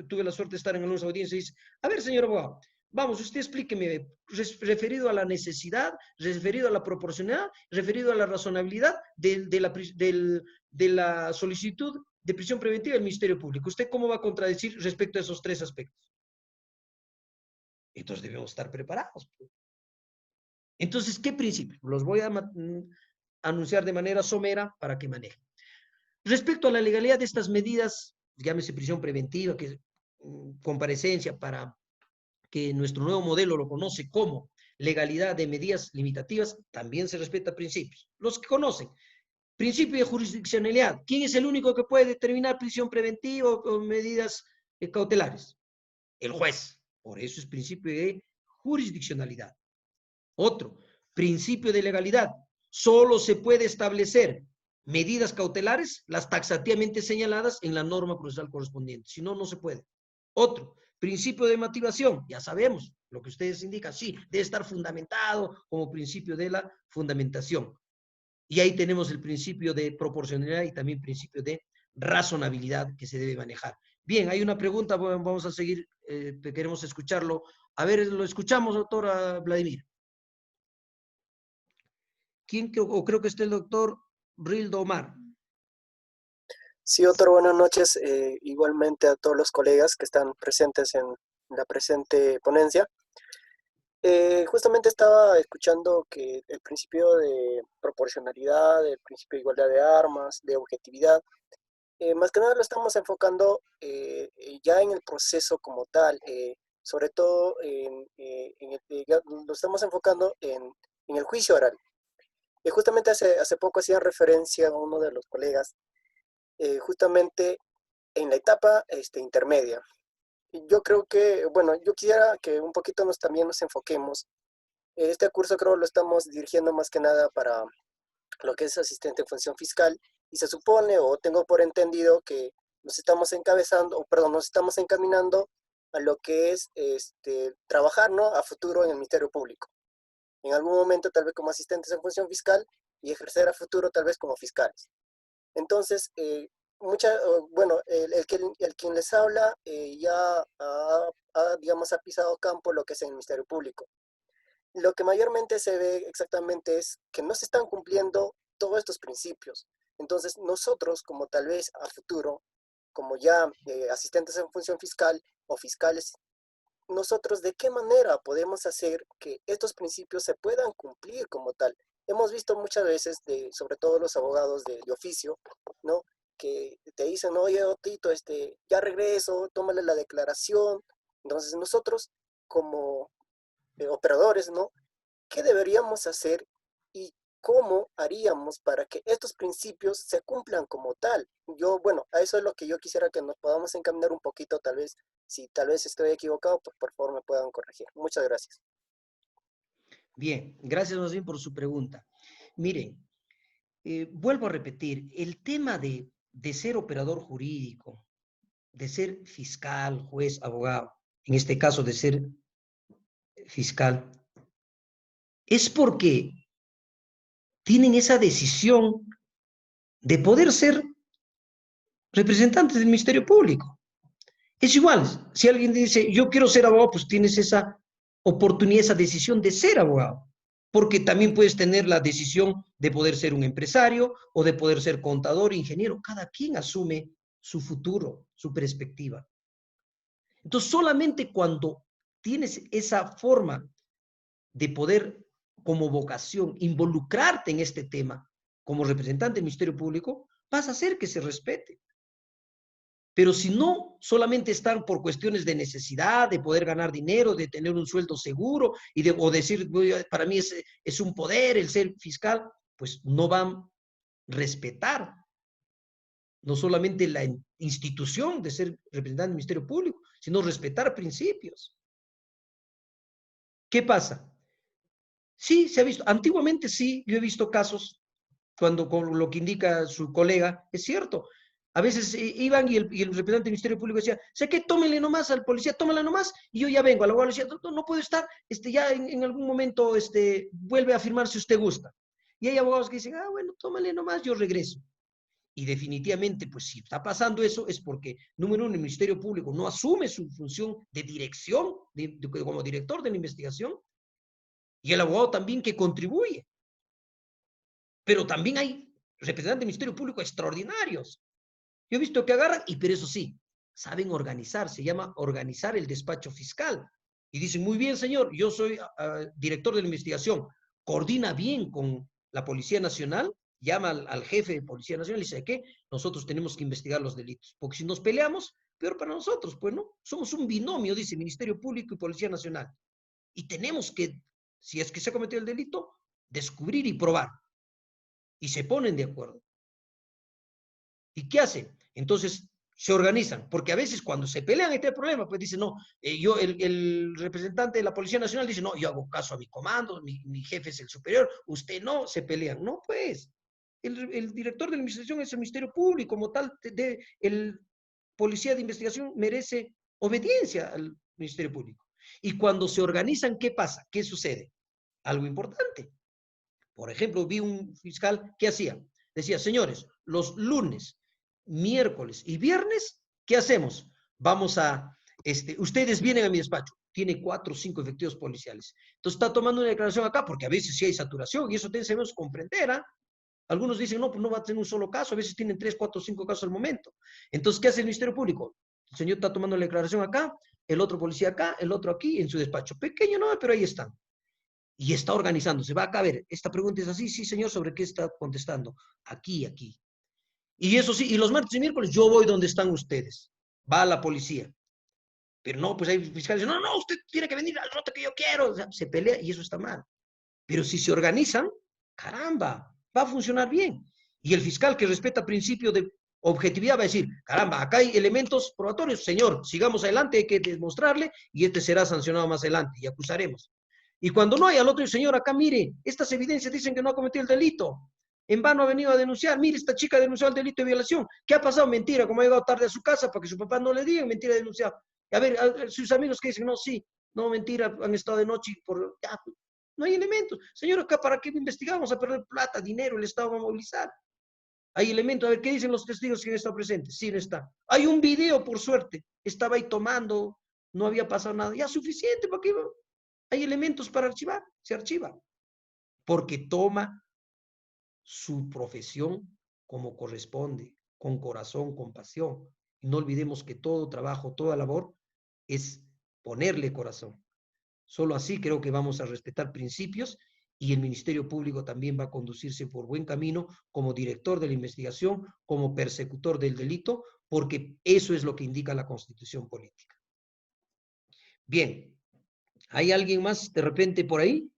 tuve la suerte de estar en algunas audiencias y dice, a ver, señor abogado, Vamos, usted explíqueme, referido a la necesidad, referido a la proporcionalidad, referido a la razonabilidad de la solicitud de prisión preventiva del Ministerio Público. ¿Usted cómo va a contradecir respecto a esos tres aspectos? Entonces debemos estar preparados. Entonces, ¿qué principios? Los voy a anunciar de manera somera para que manejen. Respecto a la legalidad de estas medidas, llámese prisión preventiva, que comparecencia para que nuestro nuevo modelo lo conoce como legalidad de medidas limitativas, también se respeta principios. Los que conocen, principio de jurisdiccionalidad. ¿Quién es el único que puede determinar prisión preventiva o medidas cautelares? El juez. Por eso es principio de jurisdiccionalidad. Otro, principio de legalidad. Solo se puede establecer medidas cautelares, las taxativamente señaladas en la norma procesal correspondiente. Si no, no se puede. Otro, principio de motivación. Ya sabemos lo que ustedes indican. Sí, debe estar fundamentado como principio de la fundamentación. Y ahí tenemos el principio de proporcionalidad y también principio de razonabilidad que se debe manejar. Bien, hay una pregunta, vamos a seguir, queremos escucharlo. A ver, lo escuchamos, doctora Vladimir. ¿Quién o creo que está el doctor Rildo Omar? Sí, doctor, buenas noches. Igualmente a todos los colegas que están presentes en la presente ponencia. Justamente estaba escuchando que el principio de proporcionalidad, el principio de igualdad de armas, de objetividad, más que nada lo estamos enfocando ya en el proceso como tal, sobre todo lo estamos enfocando en el juicio oral. Justamente hace poco hacía referencia a uno de los colegas, justamente en la etapa intermedia. Yo creo que, bueno, yo quisiera que un poquito también nos enfoquemos. Este curso creo lo estamos dirigiendo más que nada para lo que es asistente en función fiscal, y se supone, o tengo por entendido, que nos estamos nos estamos encaminando a lo que es trabajar, ¿no?, a futuro en el Ministerio Público. En algún momento tal vez como asistentes en función fiscal y ejercer a futuro tal vez como fiscales. Entonces, bueno, quien les habla ya digamos, ha pisado campo lo que es en el Ministerio Público. Lo que mayormente se ve exactamente es que no se están cumpliendo todos estos principios. Entonces, nosotros, como tal vez a futuro, como ya asistentes en función fiscal o fiscales, nosotros de qué manera podemos hacer que estos principios se puedan cumplir como tal. Hemos visto muchas veces, sobre todo los abogados de oficio, ¿no?, que te dicen, oye, Tito, ya regreso, tómale la declaración. Entonces nosotros como operadores, ¿no?, ¿qué deberíamos hacer y cómo haríamos para que estos principios se cumplan como tal? Bueno, a eso es lo que yo quisiera que nos podamos encaminar un poquito, tal vez. Si tal vez estoy equivocado, pues por favor me puedan corregir. Muchas gracias. Bien, gracias más bien por su pregunta. Miren, vuelvo a repetir, el tema de ser operador jurídico, de ser fiscal, juez, abogado, en este caso de ser fiscal, es porque tienen esa decisión de poder ser representantes del Ministerio Público. Es igual, si alguien dice, yo quiero ser abogado, pues tienes esa oportunidad, esa decisión de ser abogado, porque también puedes tener la decisión de poder ser un empresario o de poder ser contador, ingeniero. Cada quien asume su futuro, su perspectiva. Entonces, solamente cuando tienes esa forma de poder, como vocación, involucrarte en este tema como representante del Ministerio Público, vas a hacer que se respete. Pero si no, solamente están por cuestiones de necesidad, de poder ganar dinero, de tener un sueldo seguro, o decir, para mí es un poder el ser fiscal, pues no van a respetar no solamente la institución de ser representante del Ministerio Público, sino respetar principios. ¿Qué pasa? Sí, se ha visto. Antiguamente sí, yo he visto casos cuando con lo que indica su colega, es cierto. A veces iban y el representante del Ministerio Público decía, sé que tómenle nomás al policía, tómala nomás, y yo ya vengo. Al abogado le decía, no puedo estar, ya en algún momento vuelve a firmar si usted gusta. Y hay abogados que dicen, bueno, tómale nomás, yo regreso. Y definitivamente, pues si está pasando eso, es porque, número uno, el Ministerio Público no asume su función de dirección, como director de la investigación, y el abogado también que contribuye. Pero también hay representantes del Ministerio Público extraordinarios. Yo he visto que agarran, pero eso sí, saben organizar, se llama organizar el despacho fiscal. Y dicen, muy bien, señor, yo soy director de la investigación, coordina bien con la Policía Nacional, llama al jefe de Policía Nacional y dice, ¿qué? Nosotros tenemos que investigar los delitos, porque si nos peleamos, peor para nosotros, pues no, somos un binomio, dice Ministerio Público y Policía Nacional. Y tenemos que, si es que se ha cometido el delito, descubrir y probar. Y se ponen de acuerdo. ¿Y qué hacen? Entonces se organizan, porque a veces cuando se pelean este problema, pues dicen, no, el representante de la Policía Nacional dice, no, yo hago caso a mi comando, mi jefe es el superior, usted no, se pelean. No, pues, el director de la investigación es el Ministerio Público, como tal, el policía de investigación merece obediencia al Ministerio Público. Y cuando se organizan, ¿qué pasa? ¿Qué sucede? Algo importante. Por ejemplo, vi un fiscal, ¿qué hacía? Decía, señores, los lunes, miércoles y viernes, ¿qué hacemos? Vamos a, ustedes vienen a mi despacho, tiene 4 o 5 efectivos policiales. Entonces está tomando una declaración acá, porque a veces sí hay saturación, y eso debemos comprender, ¿ah? Algunos dicen, no, pues no va a tener un solo caso, a veces tienen 3, 4, 5 casos al momento. Entonces, ¿qué hace el Ministerio Público? El señor está tomando la declaración acá, el otro policía acá, el otro aquí, en su despacho. Pequeño, no, pero ahí están. Y está organizándose. Va acá a ver, esta pregunta es así, sí, señor, ¿sobre qué está contestando? Aquí, aquí. Y eso sí, y los martes y miércoles yo voy donde están ustedes. Va a la policía. Pero no, pues hay fiscales, no, no, usted tiene que venir al rato que yo quiero. O sea, se pelea y eso está mal. Pero si se organizan, caramba, va a funcionar bien. Y el fiscal que respeta principio de objetividad va a decir, caramba, acá hay elementos probatorios, señor, sigamos adelante, hay que demostrarle y será sancionado más adelante y acusaremos. Y cuando no hay al otro, señor, acá mire, estas evidencias dicen que no ha cometido el delito. En vano ha venido a denunciar. Mire, esta chica denunció el delito de violación. ¿Qué ha pasado? Mentira, como ha llegado tarde a su casa para que su papá no le diga, mentira, denunciado. A ver, sus amigos que dicen, no, sí, no, mentira, han estado de noche por... Ya, no hay elementos. Señor, acá para qué investigamos, a perder plata, dinero, el Estado va a movilizar. Hay elementos, a ver, ¿qué dicen los testigos que han estado presentes? Sí, no está. Hay un video, por suerte, estaba ahí tomando, no había pasado nada. Ya suficiente, ¿para qué? Hay elementos para archivar, se archiva. Porque toma su profesión como corresponde, con corazón, con pasión. Y no olvidemos que todo trabajo, toda labor es ponerle corazón. Solo así creo que vamos a respetar principios y el Ministerio Público también va a conducirse por buen camino como director de la investigación, como persecutor del delito, porque eso es lo que indica la Constitución política. Bien, ¿hay alguien más de repente por ahí?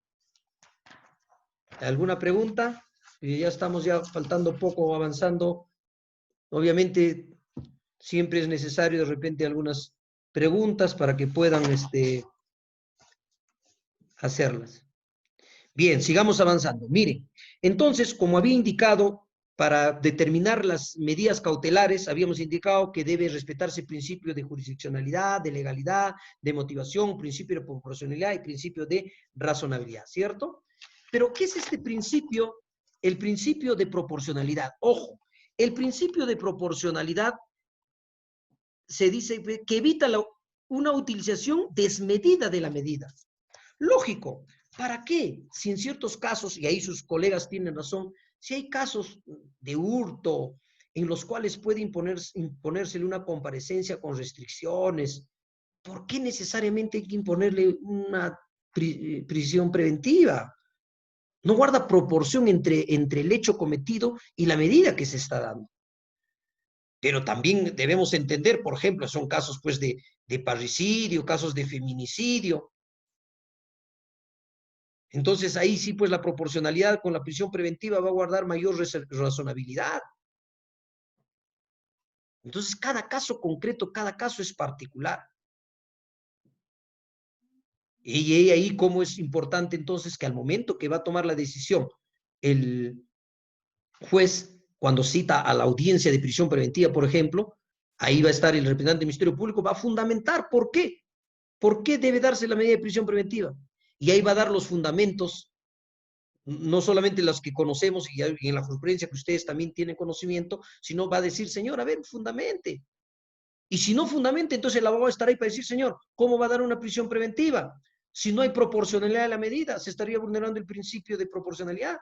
¿Alguna pregunta? Ya estamos ya faltando poco, avanzando. Obviamente, siempre es necesario de repente algunas preguntas para que puedan hacerlas. Bien, sigamos avanzando. Miren, entonces, como había indicado, para determinar las medidas cautelares, habíamos indicado que debe respetarse el principio de jurisdiccionalidad, de legalidad, de motivación, principio de proporcionalidad y principio de razonabilidad, ¿cierto? Pero, ¿qué es este principio? El principio de proporcionalidad. Ojo, el principio de proporcionalidad se dice que evita una utilización desmedida de la medida. Lógico, ¿para qué? Si en ciertos casos, y ahí sus colegas tienen razón, si hay casos de hurto en los cuales puede imponérsele una comparecencia con restricciones, ¿por qué necesariamente hay que imponerle una prisión preventiva? No guarda proporción entre el hecho cometido y la medida que se está dando. Pero también debemos entender, por ejemplo, son casos pues de parricidio, casos de feminicidio. Entonces ahí sí pues la proporcionalidad con la prisión preventiva va a guardar mayor razonabilidad. Entonces cada caso concreto, cada caso es particular. Y ahí cómo es importante entonces que al momento que va a tomar la decisión el juez, cuando cita a la audiencia de prisión preventiva, por ejemplo, ahí va a estar el representante del Ministerio Público, va a fundamentar por qué. ¿Por qué debe darse la medida de prisión preventiva? Y ahí va a dar los fundamentos no solamente los que conocemos y en la jurisprudencia que ustedes también tienen conocimiento, sino va a decir, señor, a ver, fundamente. Y si no fundamente, entonces el abogado estará ahí para decir, señor, ¿cómo va a dar una prisión preventiva? Si no hay proporcionalidad de la medida, se estaría vulnerando el principio de proporcionalidad.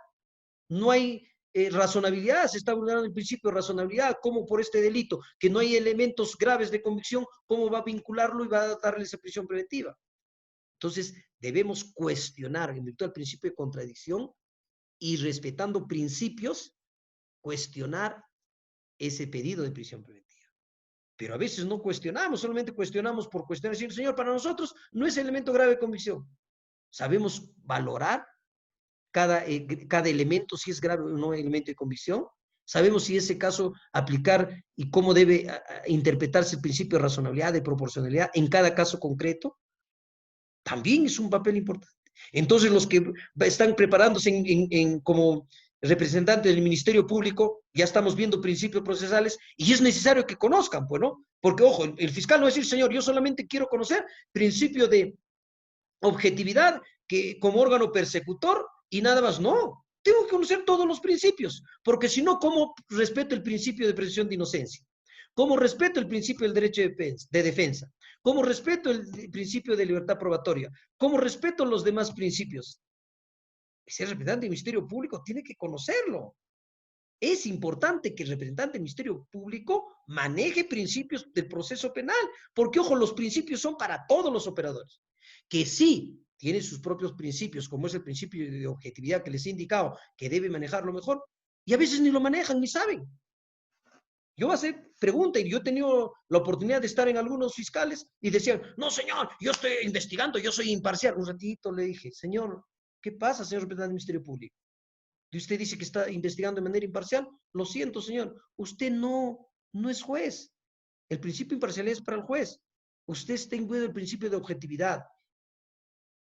No hay razonabilidad, se está vulnerando el principio de razonabilidad. ¿Cómo por este delito, que no hay elementos graves de convicción, cómo va a vincularlo y va a darle esa prisión preventiva? Entonces, debemos cuestionar en virtud del principio de contradicción y respetando principios, cuestionar ese pedido de prisión preventiva. Pero a veces no cuestionamos, solamente cuestionamos por cuestionar, decir, señor, para nosotros no es elemento grave de convicción. Sabemos valorar cada elemento, si es grave o no elemento de convicción. Sabemos si ese caso aplicar y cómo debe interpretarse el principio de razonabilidad, de proporcionalidad en cada caso concreto. También es un papel importante. Entonces, los que están preparándose como representantes del Ministerio Público, ya estamos viendo principios procesales y es necesario que conozcan, pues, ¿no? Porque, ojo, el fiscal no va a decir, señor, yo solamente quiero conocer principio de objetividad que como órgano persecutor y nada más. No, tengo que conocer todos los principios, porque si no, ¿cómo respeto el principio de presunción de inocencia? ¿Cómo respeto el principio del derecho de defensa? ¿Cómo respeto el principio de libertad probatoria? ¿Cómo respeto los demás principios? Ese representante del Ministerio Público tiene que conocerlo. Es importante que el representante del Ministerio Público maneje principios del proceso penal, porque, ojo, los principios son para todos los operadores. Que sí tiene sus propios principios, como es el principio de objetividad que les he indicado, que debe manejarlo mejor, y a veces ni lo manejan ni saben. Yo voy a hacer pregunta y yo he tenido la oportunidad de estar en algunos fiscales y decían, no, señor, yo estoy investigando, yo soy imparcial. Un ratito le dije, señor, ¿qué pasa, señor representante del Ministerio Público? Y usted dice que está investigando de manera imparcial. Lo siento, señor, usted no es juez. El principio de imparcialidad es para el juez. Usted está imbuido del principio de objetividad.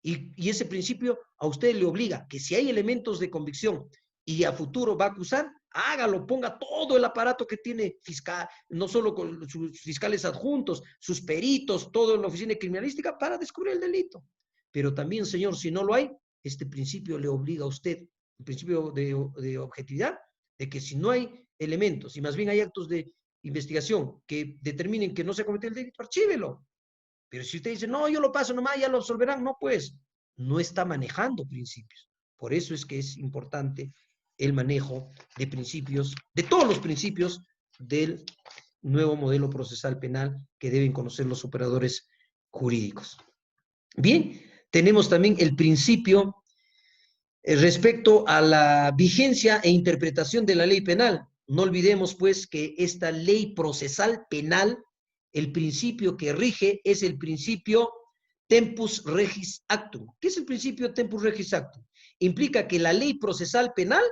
Y ese principio a usted le obliga que si hay elementos de convicción y a futuro va a acusar, hágalo, ponga todo el aparato que tiene fiscal, no solo con sus fiscales adjuntos, sus peritos, todo en la oficina criminalística para descubrir el delito. Pero también, señor, si no lo hay, este principio le obliga a usted, el principio de objetividad, de que si no hay elementos y más bien hay actos de investigación que determinen que no se cometió el delito, archívelo. Pero si usted dice, no, yo lo paso nomás, ya lo absolverán, no, pues, no está manejando principios. Por eso es que es importante el manejo de principios, de todos los principios del nuevo modelo procesal penal que deben conocer los operadores jurídicos. Bien, tenemos también el principio respecto a la vigencia e interpretación de la ley penal. No olvidemos, pues, que esta ley procesal penal, el principio que rige es el principio tempus regis actum. ¿Qué es el principio tempus regis actum? Implica que la ley procesal penal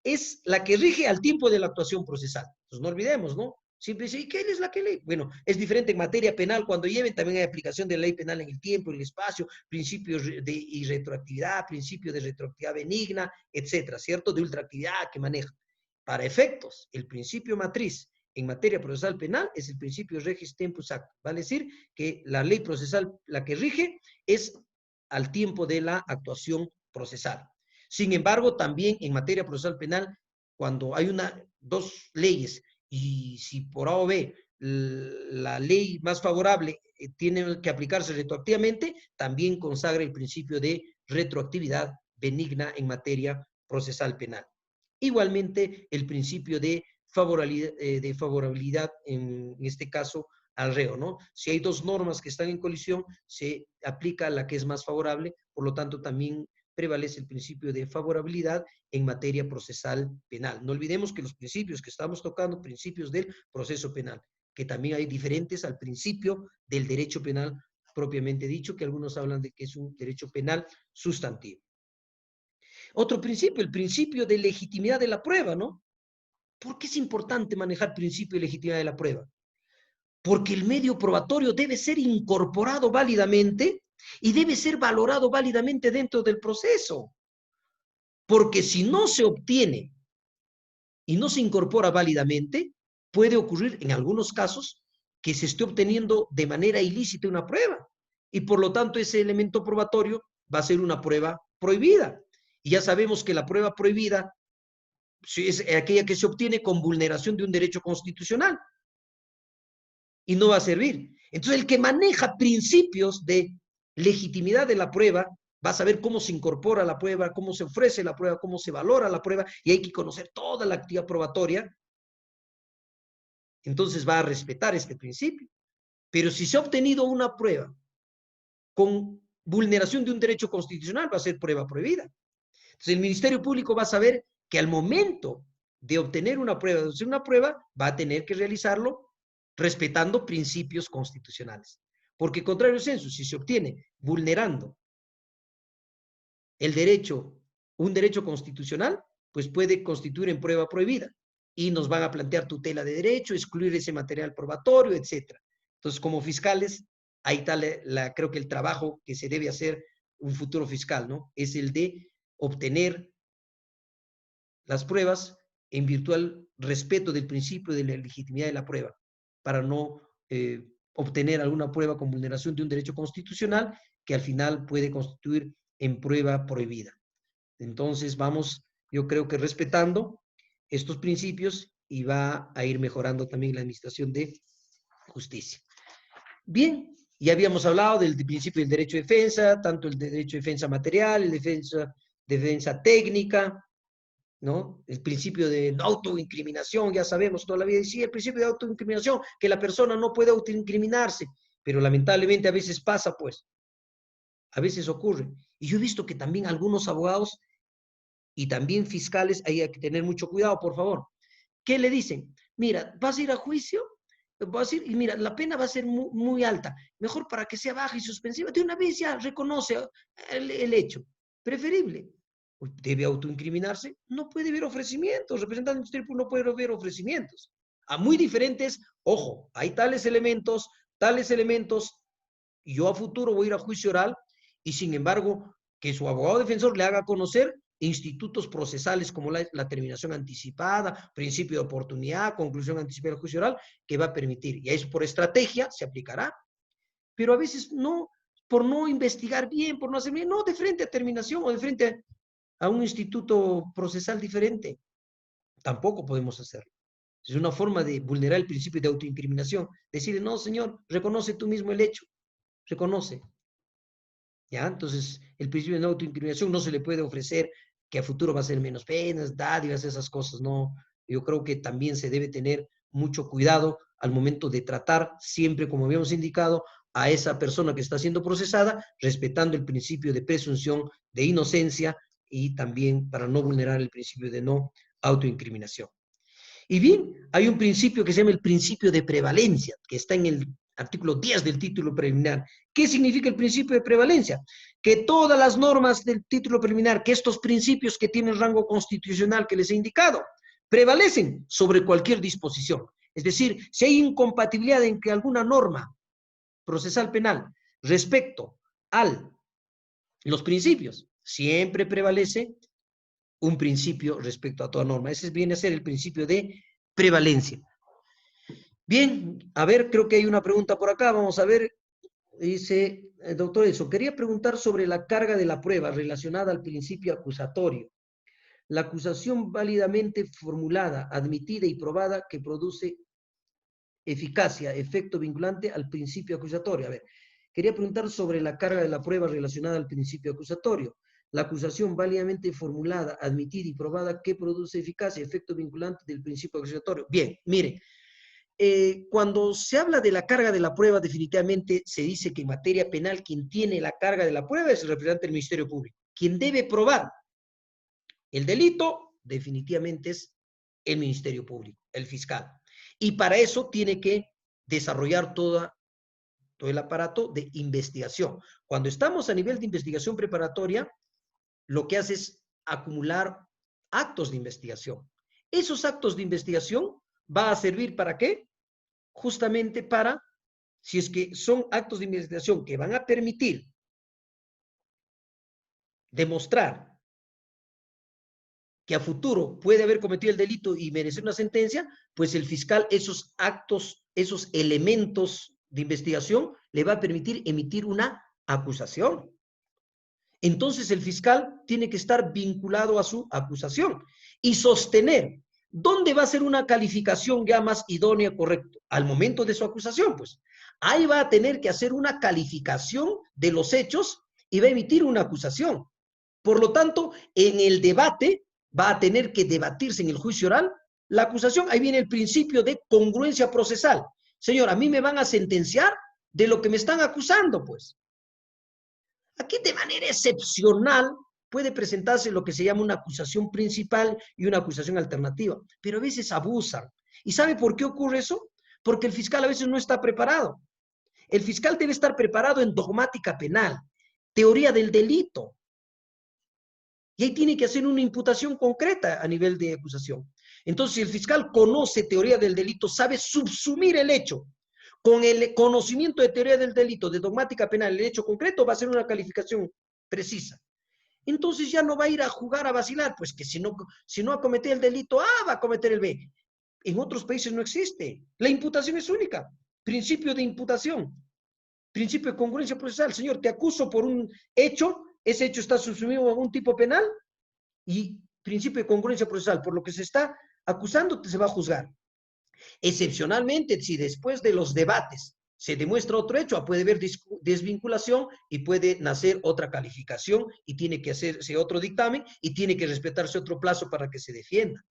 es la que rige al tiempo de la actuación procesal. Entonces, no olvidemos, ¿no? Siempre dice, ¿y qué es la que ley? Bueno, es diferente en materia penal cuando lleven, también hay aplicación de la ley penal en el tiempo, en el espacio, principios de irretroactividad, principio de retroactividad benigna, etcétera, ¿cierto? De ultraactividad que maneja. Para efectos, el principio matriz en materia procesal penal es el principio regis tempus actum. Vale decir que la ley procesal, la que rige, es al tiempo de la actuación procesal. Sin embargo, también en materia procesal penal, cuando hay dos leyes y si por A o B la ley más favorable tiene que aplicarse retroactivamente, también consagra el principio de retroactividad benigna en materia procesal penal. Igualmente, el principio de favorabilidad en este caso, al reo, ¿no? Si hay dos normas que están en colisión, se aplica la que es más favorable, por lo tanto, también prevalece el principio de favorabilidad en materia procesal penal. No olvidemos que los principios que estamos tocando, principios del proceso penal, que también hay diferentes al principio del derecho penal propiamente dicho, que algunos hablan de que es un derecho penal sustantivo. Otro principio, el principio de legitimidad de la prueba, ¿no? ¿Por qué es importante manejar principio de legitimidad de la prueba? Porque el medio probatorio debe ser incorporado válidamente y debe ser valorado válidamente dentro del proceso. Porque si no se obtiene y no se incorpora válidamente, puede ocurrir en algunos casos que se esté obteniendo de manera ilícita una prueba. Y por lo tanto ese elemento probatorio va a ser una prueba prohibida. Y ya sabemos que la prueba prohibida es aquella que se obtiene con vulneración de un derecho constitucional y no va a servir. Entonces, el que maneja principios de legitimidad de la prueba va a saber cómo se incorpora la prueba, cómo se ofrece la prueba, cómo se valora la prueba, y hay que conocer toda la actividad probatoria. Entonces va a respetar este principio. Pero si se ha obtenido una prueba con vulneración de un derecho constitucional, va a ser prueba prohibida. Entonces el Ministerio Público va a saber que al momento de obtener una prueba, de hacer una prueba, va a tener que realizarlo respetando principios constitucionales. Porque contrario censo, si se obtiene vulnerando el derecho, un derecho constitucional, pues puede constituir en prueba prohibida y nos van a plantear tutela de derecho, excluir ese material probatorio, etc. Entonces, como fiscales, ahí está creo que el trabajo que se debe hacer un futuro fiscal, ¿no? Es el de obtener las pruebas en virtual respeto del principio de la legitimidad de la prueba, para no obtener alguna prueba con vulneración de un derecho constitucional que al final puede constituir en prueba prohibida. Entonces vamos, yo creo que respetando estos principios y va a ir mejorando también la administración de justicia. Bien, ya habíamos hablado del principio del derecho de defensa, tanto el derecho de defensa material, el defensa técnica, ¿no? El principio de no autoincriminación, ya sabemos, toda la vida decía el principio de autoincriminación, que la persona no puede autoincriminarse, pero lamentablemente a veces pasa, pues, a veces ocurre. Y yo he visto que también algunos abogados y también fiscales, hay que tener mucho cuidado, por favor. ¿Qué le dicen? Mira, vas a ir a juicio, vas a ir, y mira, la pena va a ser muy, muy alta, mejor para que sea baja y suspensiva, de una vez ya reconoce el hecho, preferible. ¿Debe autoincriminarse? No puede haber ofrecimientos, representante del Ministerio Público no puede haber ofrecimientos. A muy diferentes, ojo, hay tales elementos, y yo a futuro voy a ir a juicio oral, y sin embargo, que su abogado defensor le haga conocer institutos procesales como la terminación anticipada, principio de oportunidad, conclusión anticipada del juicio oral, que va a permitir, y eso por estrategia se aplicará, pero a veces no, por no investigar bien, por no hacer bien, no de frente a terminación o de frente a un instituto procesal diferente, tampoco podemos hacerlo. Es una forma de vulnerar el principio de autoincriminación, decirle, no señor, reconoce tú mismo el hecho, reconoce. ¿Ya? Entonces, el principio de no autoincriminación no se le puede ofrecer que a futuro va a ser menos penas, dádivas, esas cosas, no. Yo creo que también se debe tener mucho cuidado al momento de tratar, siempre como habíamos indicado, a esa persona que está siendo procesada, respetando el principio de presunción de inocencia y también para no vulnerar el principio de no autoincriminación. Y bien, hay un principio que se llama el principio de prevalencia, que está en el artículo 10 del título preliminar. ¿Qué significa el principio de prevalencia? Que todas las normas del título preliminar, que estos principios que tienen rango constitucional que les he indicado, prevalecen sobre cualquier disposición. Es decir, si hay incompatibilidad en que alguna norma procesal penal respecto a los principios, siempre prevalece un principio respecto a toda norma. Ese viene a ser el principio de prevalencia. Bien, a ver, creo que hay una pregunta por acá, vamos a ver. Dice, doctor Edson, quería preguntar sobre la carga de la prueba relacionada al principio acusatorio. La acusación válidamente formulada, admitida y probada que produce eficacia, efecto vinculante al principio acusatorio. A ver, quería preguntar sobre la carga de la prueba relacionada al principio acusatorio. La acusación válidamente formulada, admitida y probada que produce eficacia, efecto vinculante del principio acusatorio. Bien, miren, cuando se habla de la carga de la prueba, definitivamente se dice que en materia penal quien tiene la carga de la prueba es el representante del Ministerio Público. Quien debe probar el delito, definitivamente es el Ministerio Público, el fiscal. Y para eso tiene que desarrollar todo el aparato de investigación. Cuando estamos a nivel de investigación preparatoria, lo que hace es acumular actos de investigación. Esos actos de investigación va a servir ¿para qué? Justamente para, si es que son actos de investigación que van a permitir demostrar que a futuro puede haber cometido el delito y merecer una sentencia, pues el fiscal esos actos, esos elementos de investigación le va a permitir emitir una acusación. Entonces el fiscal tiene que estar vinculado a su acusación y sostener dónde va a ser una calificación ya más idónea, correcto, al momento de su acusación, pues. Ahí va a tener que hacer una calificación de los hechos y va a emitir una acusación. Por lo tanto, en el debate va a tener que debatirse en el juicio oral la acusación. Ahí viene el principio de congruencia procesal. Señor, a mí me van a sentenciar de lo que me están acusando, pues. Aquí de manera excepcional puede presentarse lo que se llama una acusación principal y una acusación alternativa, pero a veces abusan. ¿Y sabe por qué ocurre eso? Porque el fiscal a veces no está preparado. El fiscal debe estar preparado en dogmática penal, teoría del delito. Y ahí tiene que hacer una imputación concreta a nivel de acusación. Entonces, si el fiscal conoce teoría del delito, sabe subsumir el hecho. Con el conocimiento de teoría del delito, de dogmática penal, el hecho concreto va a ser una calificación precisa. Entonces ya no va a ir a jugar a vacilar, pues que si no ha cometido el delito A, va a cometer el B. En otros países no existe. La imputación es única. Principio de imputación. Principio de congruencia procesal. Señor, te acuso por un hecho, ese hecho está subsumido a algún tipo penal y principio de congruencia procesal. Por lo que se está acusando, se va a juzgar. Excepcionalmente, si después de los debates se demuestra otro hecho, puede haber desvinculación y puede nacer otra calificación y tiene que hacerse otro dictamen y tiene que respetarse otro plazo para que se defienda.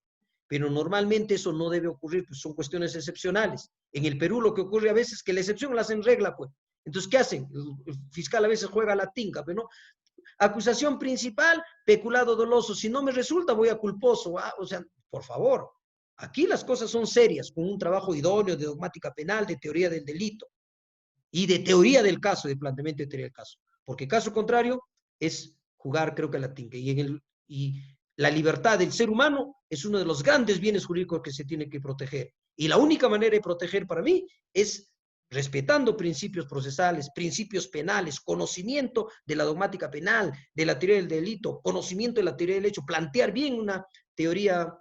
Pero normalmente eso no debe ocurrir, pues son cuestiones excepcionales. En el Perú lo que ocurre a veces es que la excepción la hacen regla, pues. Entonces, ¿qué hacen? El fiscal a veces juega la tinca, pero no. Acusación principal, peculado doloso. Si no me resulta, voy a culposo. O sea, por favor. Aquí las cosas son serias, con un trabajo idóneo de dogmática penal, de teoría del delito y de teoría del caso, de planteamiento de teoría del caso. Porque caso contrario es jugar, creo que a la tinca. Y la libertad del ser humano es uno de los grandes bienes jurídicos que se tiene que proteger. Y la única manera de proteger para mí es respetando principios procesales, principios penales, conocimiento de la dogmática penal, de la teoría del delito, conocimiento de la teoría del hecho, plantear bien una teoría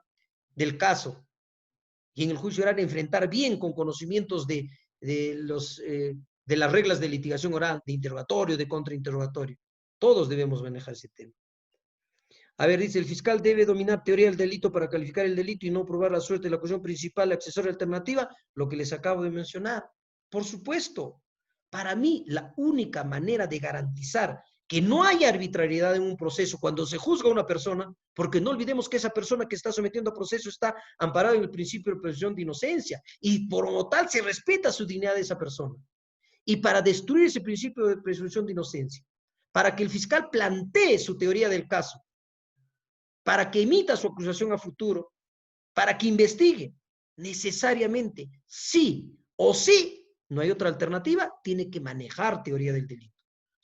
del caso y en el juicio oral enfrentar bien con conocimientos de las reglas de litigación oral, de interrogatorio, de contrainterrogatorio. Todos debemos manejar ese tema. A ver, dice, el fiscal debe dominar teoría del delito para calificar el delito y no probar la suerte de la acusación principal, la accesoria alternativa, lo que les acabo de mencionar. Por supuesto, para mí la única manera de garantizar que no haya arbitrariedad en un proceso cuando se juzga a una persona, porque no olvidemos que esa persona que está sometiendo a proceso está amparada en el principio de presunción de inocencia y por lo tal se respeta su dignidad de esa persona. Y para destruir ese principio de presunción de inocencia, para que el fiscal plantee su teoría del caso, para que emita su acusación a futuro, para que investigue, necesariamente, sí o sí, no hay otra alternativa, tiene que manejar teoría del delito.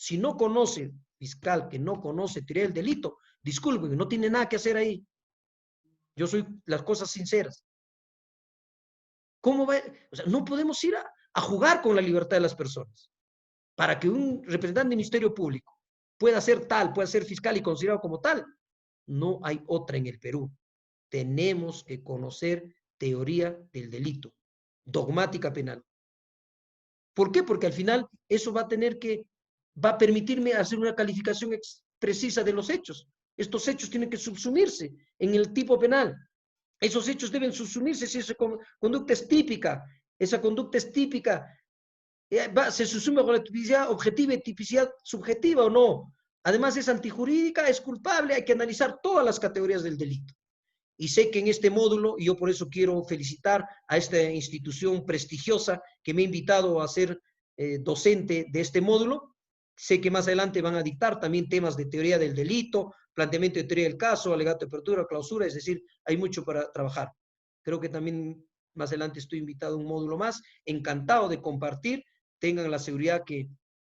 Si no conoce, fiscal que no conoce teoría del delito, disculpen, no tiene nada que hacer ahí. Yo soy las cosas sinceras. ¿Cómo va? O sea, no podemos ir a jugar con la libertad de las personas. Para que un representante del Ministerio Público pueda ser tal, pueda ser fiscal y considerado como tal, no hay otra en el Perú. Tenemos que conocer teoría del delito, dogmática penal. ¿Por qué? Porque al final eso va a permitirme hacer una calificación precisa de los hechos. Estos hechos tienen que subsumirse en el tipo penal. Esos hechos deben subsumirse si esa conducta es típica. Esa conducta es típica. Se subsume con la tipicidad objetiva y tipicidad subjetiva o no. Además es antijurídica, es culpable, hay que analizar todas las categorías del delito. Y sé que en este módulo, y yo por eso quiero felicitar a esta institución prestigiosa que me ha invitado a ser docente de este módulo, sé que más adelante van a dictar también temas de teoría del delito, planteamiento de teoría del caso, alegato de apertura, clausura, es decir, hay mucho para trabajar. Creo que también más adelante estoy invitado a un módulo más, encantado de compartir, tengan la seguridad que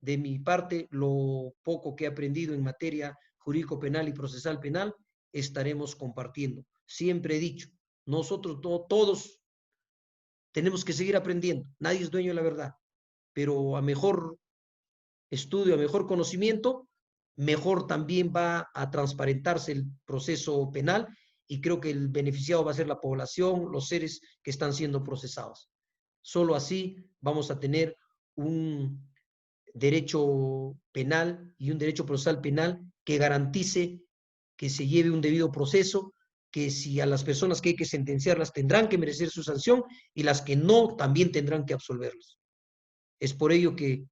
de mi parte, lo poco que he aprendido en materia jurídico penal y procesal penal, estaremos compartiendo. Siempre he dicho, nosotros todos tenemos que seguir aprendiendo, nadie es dueño de la verdad, pero a mejor estudio, a mejor conocimiento, mejor también va a transparentarse el proceso penal y creo que el beneficiado va a ser la población, los seres que están siendo procesados. Solo así vamos a tener un derecho penal y un derecho procesal penal que que garantice que se lleve un debido proceso, que si a las personas que hay que sentenciarlas tendrán que merecer su sanción y las que no también tendrán que absolverlas. Es por ello que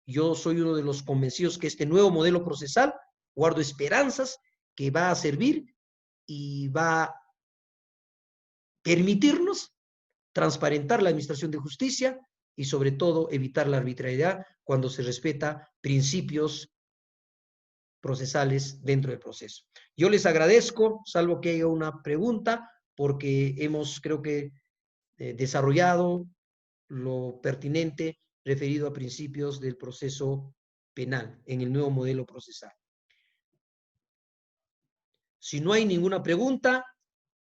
yo soy uno de los convencidos que este nuevo modelo procesal, guardo esperanzas que va a servir y va a permitirnos transparentar la administración de justicia y sobre todo evitar la arbitrariedad cuando se respeta principios procesales dentro del proceso. Yo les agradezco, salvo que haya una pregunta, porque hemos, creo que, desarrollado lo pertinente referido a principios del proceso penal en el nuevo modelo procesal. Si no hay ninguna pregunta,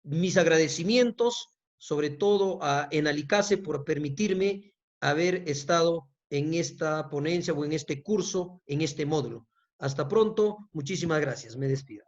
mis agradecimientos, sobre todo a Enalicase por permitirme haber estado en esta ponencia o en este curso, en este módulo. Hasta pronto, muchísimas gracias, me despido.